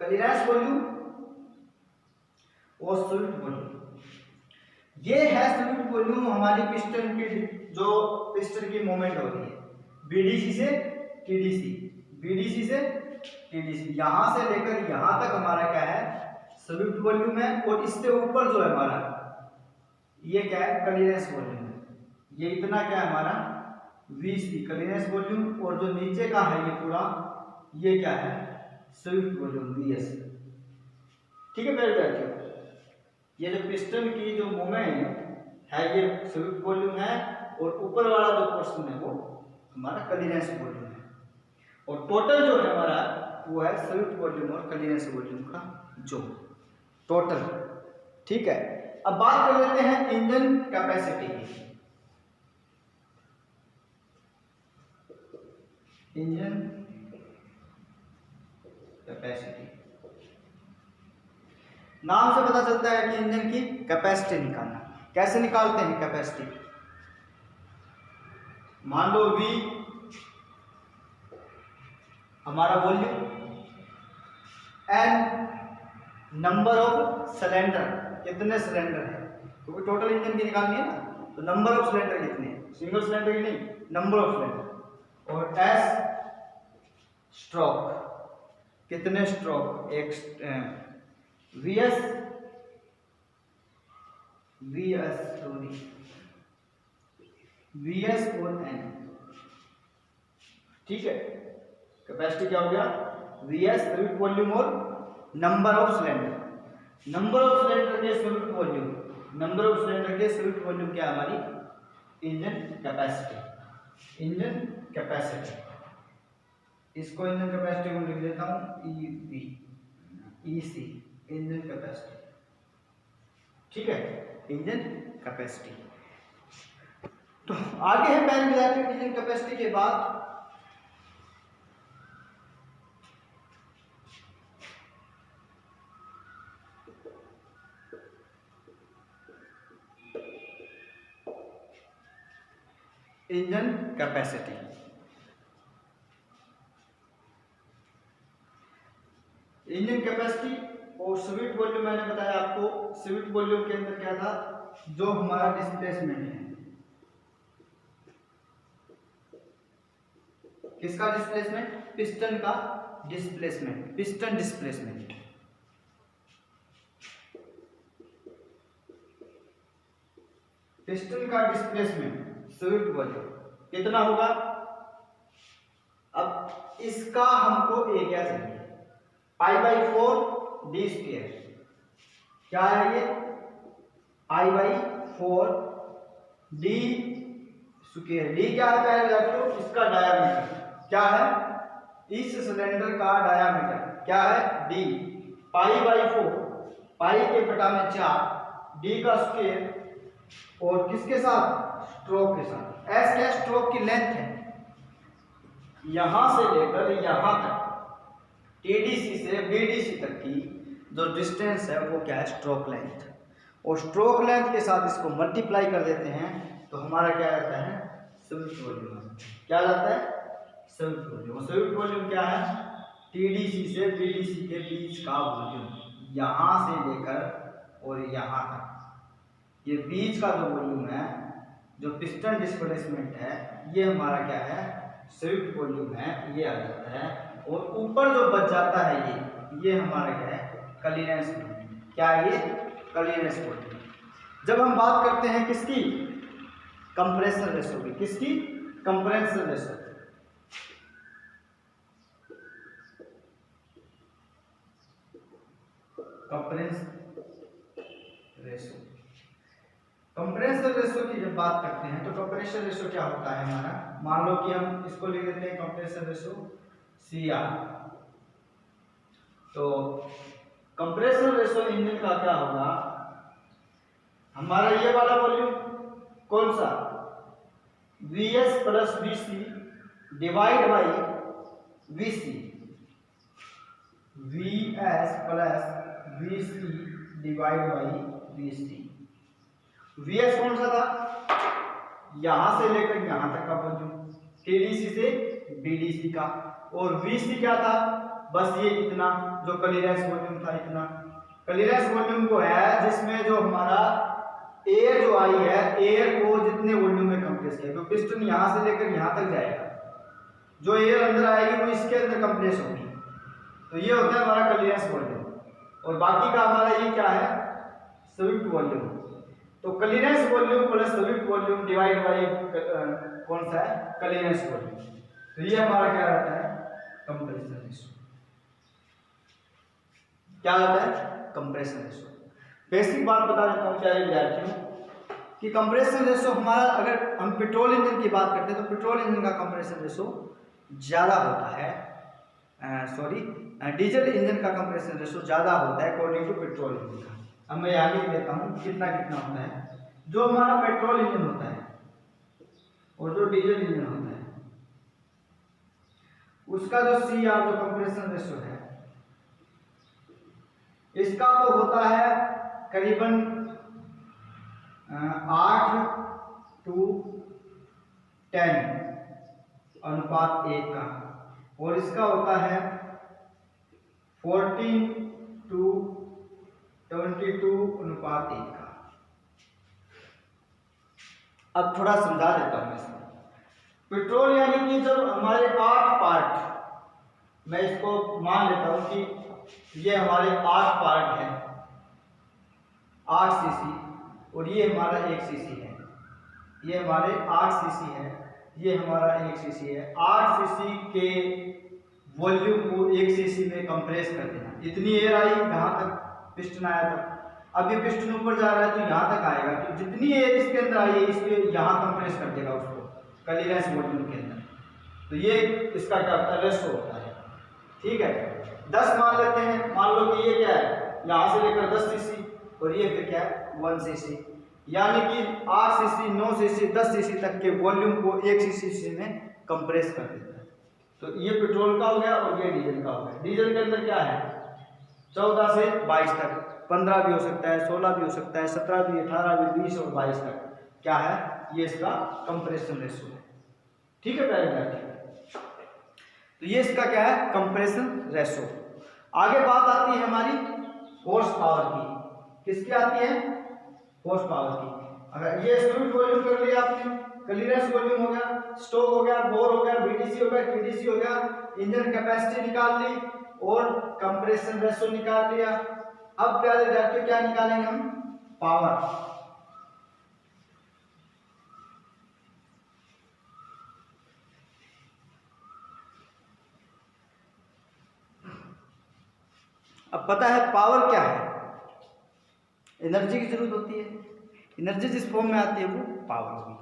क्लीयरेंस वॉल्यूम और स्विफ्ट वॉल्यूम, ये है स्विफ्ट वॉल्यूम हमारी पिस्टन की, जो पिस्टन की मूवमेंट हो रही है बीडीसी से टीडीसी, बीडीसी से टीडीसी, यहां से लेकर यहां तक हमारा क्या है? स्विफ्ट वॉल्यूम है। और इससे ऊपर जो है हमारा, ये क्या है? क्लीयरेंस वॉल्यूम है। ये इतना क्या है हमारा? VC clearance volume. और जो नीचे का है ये पूरा, ये क्या है? Swift volume, VS. ठीक है मेरे विद्यार्थियों, ये जो पिस्टन की जो मूवमेंट है ये स्विफ्ट वॉल्यूम है, और ऊपर वाला जो पोर्शन है वो हमारा क्लीयरेंस वॉल्यूम है। और टोटल जो है हमारा वो है स्विफ्ट वॉल्यूम और क्लीयरेंस वॉल्यूम का जो टोटल। ठीक है, अब बात कर लेते हैं इंजन कैपेसिटी की। इंजन कैपेसिटी, नाम से पता चलता है कि इंजन की कैपेसिटी निकालना। कैसे निकालते हैं कैपेसिटी? मान लो V हमारा volume, N number of cylinder, कितने सिलेंडर है, क्योंकि टोटल इंजन की निकालनी है ना, तो नंबर ऑफ सिलेंडर कितने हैं, सिंगल सिलेंडर की नहीं, नंबर ऑफ सिलेंडर। और S स्ट्रोक, कितने स्ट्रोक, एक VS और N। ठीक है, कैपेसिटी क्या हो गया? VS स्विफ्ट वॉल्यूम और number of cylinder. Number of cylinder के swept volume, number of cylinder के स्विफ्ट वॉल्यूम क्या है हमारी? Engine capacity. इंजन कैपेसिटी, इसको इंजन कैपेसिटी को लिख देता हूं EC, इंजन कैपेसिटी। ठीक है, इंजन कैपेसिटी। तो आगे है पहले विद्यार्थियों इंजन कैपेसिटी के बाद इंजन कैपेसिटी। इंजन कैपेसिटी और स्विफ्ट वॉल्यूम मैंने बताया आपको। स्विफ्ट वॉल्यूम के अंदर क्या था? जो हमारा डिस्प्लेसमेंट है, किसका डिस्प्लेसमेंट? पिस्टन का डिस्प्लेसमेंट, पिस्टन डिस्प्लेसमेंट। पिस्टन का डिस्प्लेसमेंट स्विफ्ट वॉल्यूम कितना होगा? अब इसका हमको एरिया चाहिए, π/4 d स्क्वायर। क्या है ये? π/4 d स्क्वायर। डी क्या है विद्यार्थियों? इसका डायामीटर क्या है? इस सिलेंडर का डायामीटर क्या है? d। π/4, पाई के बटा में 4, d का स्क्वायर, और किसके साथ? स्ट्रोक के साथ। एस क्या? स्ट्रोक की लेंथ है, यहां से लेकर यहां तक, टीडीसी से बीडीसी तक की जो डिस्टेंस है वो क्या है? Stroke length. और स्ट्रोक लेंथ के साथ इसको मल्टीप्लाई कर देते हैं तो हमारा क्या आता है? Swift volume. क्या आता है? Swift volume. स्विफ्ट वॉल्यूम क्या है? टीडीसी से बीडीसी के बीच का वॉल्यूम, यहां से लेकर और यहां तक, ये बीच का जो वॉल्यूम है, जो पिस्टन डिस्प्लेसमेंट है, ये हमारा क्या है? स्विफ्ट वॉल्यूम है, ये आ जाता है। और ऊपर जो बच जाता है ये हमारा क्या है? Clearance volume. क्या है ये? Clearance volume. जब हम बात करते हैं किसकी? कंप्रेसर रेशो की। किसकी? Compressor ratio. Compressor ratio, compressor ratio की जब बात करते हैं तो कंप्रेसर रेशो क्या होता है हमारा, मान लो कि हम इसको लिख देते हैं कंप्रेसर रेशो CR। तो कंप्रेसर रेशो इंजन का क्या होगा, हमारा ये वाला वॉल्यूम कौन सा, VS plus VC divide by VC, VS plus VC divide by VC। VS कौन सा था, यहां से लेकर यहां तक का वॉल्यूम, TDC से BDC का, और VC क्या था, बस ये इतना जो क्लियरेंस वॉल्यूम था, इतना क्लियरेंस वॉल्यूम को है जिसमें जो हमारा एयर जो आई है, एयर को जितने वॉल्यूम में कंप्रेस किया, तो पिस्टन यहां से लेकर यहां तक जाएगा, जो एयर अंदर आएगी वो इसके अंदर कंप्रेस होगी, तो ये होता है हमारा क्लियरेंस वॉल्यूम। और बाकी का हमारा ये क्या है, स्वीप्ट वॉल्यूम। तो clearance volume plus swept volume divide by कौन सा है, क्लियरेंस वॉल्यूम। तो ये हमारा क्या रहता है, कंप्रेसर रेशो। क्या होता है, कंप्रेसर रेशो। बेसिक बात बता देता हूँ प्यारे विद्यार्थियों कि कंप्रेसर रेशो हमारा, अगर हम पेट्रोल इंजन की बात करते हैं तो पेट्रोल इंजन का कंप्रेसर रेशो ज़्यादा होता है, डीजल इंजन का कंप्रेसर रेशो ज़्यादा होता है अकॉर्डिंग टू पेट्रोल इंजन का। अब मैं यहाँ लिख देता हूँ कितना कितना होता है, जो हमारा पेट्रोल इंजन होता है और जो डीजल इंजन होता है उसका जो CR जो कंप्रेसर रेशो है, इसका तो होता है करीबन 8:10 का, और इसका होता है 14:22 का। अब थोड़ा समझा देता हूँ इसको। पेट्रोल यानी कि जब हमारे 8 पार्ट, मैं इसको मान लेता हूँ कि ये हमारे 8 पार्ट हैं, 8 सीसी, और ये हमारा 1 सीसी है, ये हमारे 8 सीसी है, ये हमारा 1 सीसी है। 8 सीसी के वॉल्यूम को 1 सीसी में कंप्रेस कर देना, इतनी एयर आई यहाँ तक पिस्टन आया था, अब ये पिस्टन ऊपर जा रहा है तो यहाँ तक आएगा, तो जितनी एयर इसके अंदर आई है इसके यहाँ कंप्रेस कर देगा उसको क्लियरेंस वॉल्यूम के अंदर। तो ये इसका क्या होता है, रेशो होता है। ठीक है, 10 मान लेते हैं, मान लो कि ये क्या है, यहाँ से लेकर 10 सीसी, और ये फिर क्या है 1 सीसी, यानी कि 8 सीसी 9 सीसी 10 सीसी तक के वॉल्यूम को 1 सीसी में कंप्रेस कर देता है। तो ये पेट्रोल का हो गया और ये डीजल का हो गया। डीजल के अंदर क्या है, 14 से 22 तक, 15 भी हो सकता है, 16 भी हो सकता है, 17 भी, 18 भी, 20 और 22 तक क्या है, ये इसका कंप्रेशन रेशो है। ठीक है प्यारे विद्यार्थी, तो ये इसका क्या है, कंप्रेशन रेशो। आगे बात आती है हमारी हॉर्स पावर की। किसकी आती है, हॉर्स पावर की। अगर ये स्वीप्ट वॉल्यूम कर लिया आपने, क्लियरेंस वॉल्यूम हो गया, स्ट्रोक हो गया, बोर हो गया, BDC हो गया, TDC हो गया, इंजन कैपेसिटी निकाल ली और कंप्रेशन रेशो निकाल लिया। अब प्यारे विद्यार्थियों क्या निकालेंगे हम, पावर। अब पता है पावर क्या है, एनर्जी की जरूरत होती है, एनर्जी जिस फॉर्म में आती है वो पावर होगी।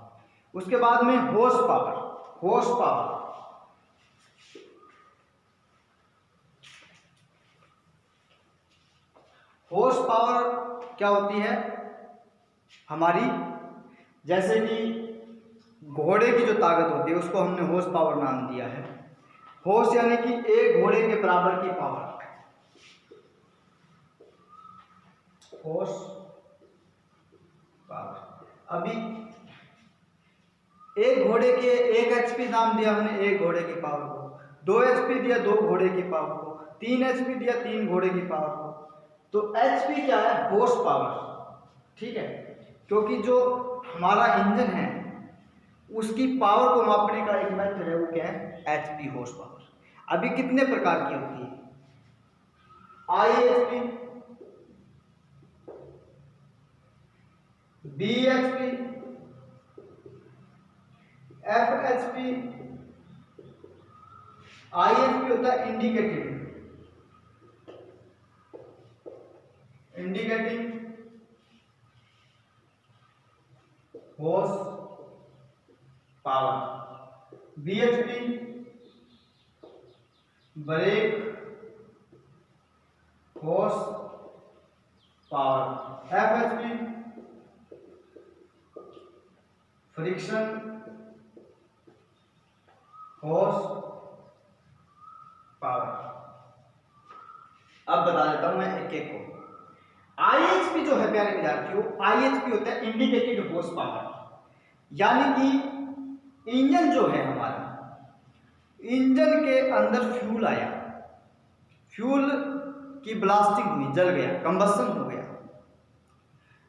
उसके बाद में horse power. Horse power horse power क्या होती है हमारी, जैसे कि घोड़े की जो ताकत होती है उसको हमने हॉर्स पावर नाम दिया है। हॉर्स यानी कि एक घोड़े के बराबर की पावर, हॉर्स पावर। अभी एक घोड़े के 1 HP नाम दिया हमने एक घोड़े की पावर को, 2 HP दिया 2 घोड़े की पावर को, 3 HP दिया 3 घोड़े की पावर को। तो HP क्या है, हॉर्स पावर। ठीक है, क्योंकि जो हमारा इंजन है उसकी पावर को मापने का एक मेथड है, वो क्या है, HP हॉर्स पावर। अभी कितने प्रकार की होती है, IHP, BHP, FHP। IHP होता है indicating, horse power, bhp break horse power, fhp friction horse power. अब बता देता हूं मैं एक एक को। IHP जो है प्यारे विद्यार्थियों, IHP होता है इंडिकेटेड हॉर्स पावर, यानी कि इंजन जो है हमारा, इंजन के अंदर फ्यूल आया, फ्यूल की ब्लास्टिंग हुई, जल गया, कंबशन हो गया।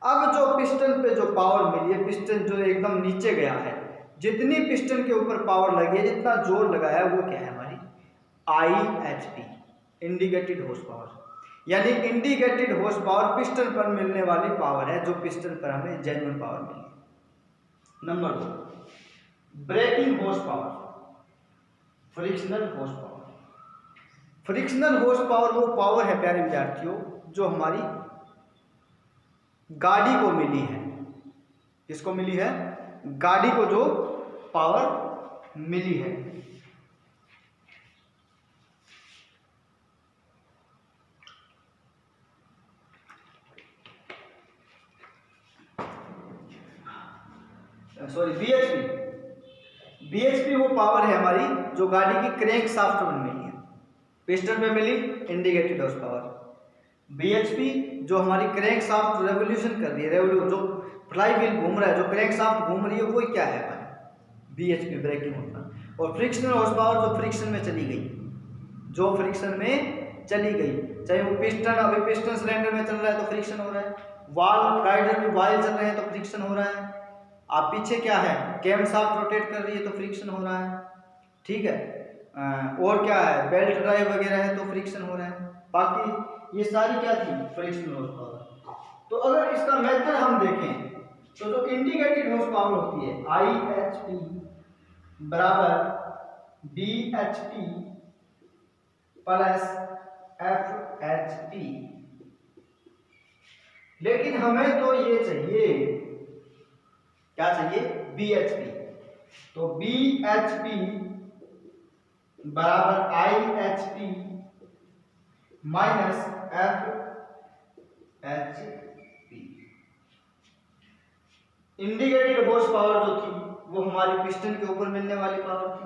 अब जो पिस्टन पे जो पावर मिली है, पिस्टन जो एकदम नीचे गया है, जितनी पिस्टन के ऊपर पावर लगी है, जितना जोर लगाया है, वो क्या है हमारी IHP इंडिकेटेड हॉर्स पावर। यानी इंडिकेटेड हॉर्स पावर पिस्टन पर मिलने वाली पावर है, जो पिस्टन पर हमें जेन्युइन पावर मिली। Number 2 braking horse power, frictional horse power. Frictional horse power वो पावर है प्यारे विद्यार्थियों जो हमारी गाड़ी को मिली है। किसको मिली है? गाड़ी को जो पावर मिली है। सॉरी बीएचपी वो पावर है हमारी जो गाड़ी की क्रैंक शाफ्ट में मिली है। पिस्टन पे मिली इंडिकेटेड हॉर्स पावर। बीएचपी जो हमारी क्रैंक शाफ्ट रेवोल्यूशन कर रही है, जो फ्लाई व्हील घूम रहा है, जो क्रैंक शाफ्ट घूम रही है, वो क्या है हमारी बीएचपी ब्रेकिंग होता। और फ्रिक्शनल हॉर्स पावर जो फ्रिक्शन में चली गई, जो फ्रिक्शन में चली गई, चाहे वो पिस्टन, अभी पिस्टन सिलेंडर में चल रहा है तो फ्रिक्शन हो रहा है, वाल्व गाइडर में वाइल चल रहे हैं तो फ्रिक्शन हो रहा है, आप पीछे क्या है कैम शाफ्ट रोटेट कर रही है तो फ्रिक्शन हो रहा है, ठीक है। और क्या है बेल्ट ड्राइव वगैरह है तो फ्रिक्शन हो रहा है। बाकी ये सारी क्या थी फ्रिक्शनल हॉर्स पावर। तो अगर इसका मेथड हम देखें तो जो इंडिकेटेड हॉर्स पावर होती है IHP बराबर BHP प्लस FHP, लेकिन हमें तो ये चाहिए, क्या चाहिए BHP। तो BHP बराबर IHP minus FHP। Indicated horse power जो थी वो हमारी पिस्टन के ऊपर मिलने वाली पावर थी।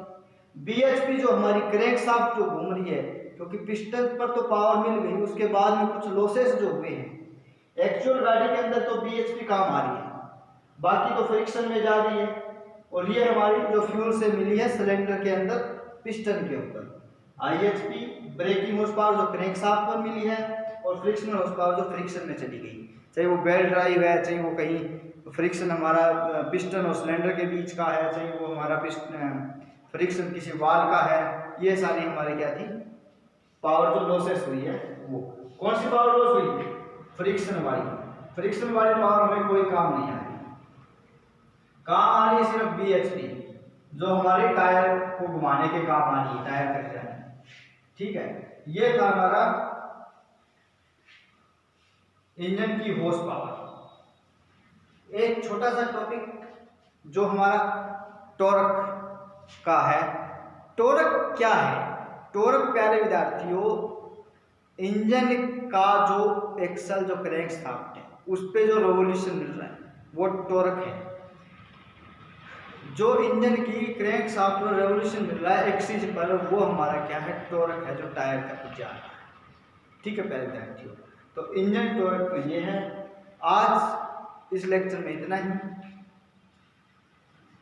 BHP जो हमारी क्रैंक शाफ्ट जो घूम रही है, क्योंकि पिस्टन पर तो पावर मिल गई, उसके बाद में कुछ लॉसेस जो हुए हैं एक्चुअल गाड़ी के अंदर, तो BHP काम आ रही है, बाकी तो फ्रिक्शन में जा रही है। और ये हमारी जो फ्यूल से मिली है सिलेंडर के अंदर पिस्टन के ऊपर। IHP ब्रेकिंग हॉर्स पावर जो क्रैंक शाफ्ट पर मिली है, और फ्रिक्शनल हॉर्स पावर जो फ्रिक्शन में चली गई, चाहे वो बेल्ट ड्राइव है, चाहे वो कहीं फ्रिक्शन हमारा पिस्टन और सिलेंडर के बीच का है, चाहे वो हमारा फ्रिक्शन किसी वाल का है, ये सारी हमारी क्या थी पावर जो लॉसेस हुई है। वो कौन सी पावर लॉस हुई? फ्रिक्शन वाली। फ्रिक्शन वाली पावर हमें कोई काम नहीं आ रही, काम आ रही है सिर्फ BHP जो हमारे टायर को घुमाने के काम आ रही है, टायर तक जाने, ठीक है। ये था हमारा इंजन की हॉर्स पावर। एक छोटा सा टॉपिक जो हमारा टॉर्क का है। टॉर्क क्या है? टॉर्क प्यारे विद्यार्थियों इंजन का जो एक्सल जो क्रैंक शाफ्ट है उस पे जो रेवोल्यूशन मिल रहा है वो टॉर्क है। जो इंजन की क्रैंक शाफ्ट पर रेवोल्यूशन मिल रहा है एक्सिस पर, वो हमारा क्या है टॉर्क है, जो टायर तक जा रहा है, ठीक है प्यारे विद्यार्थियों। तो इंजन टॉर्क तो ये है। आज इस लेक्चर में इतना ही।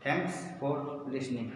Thanks for listening.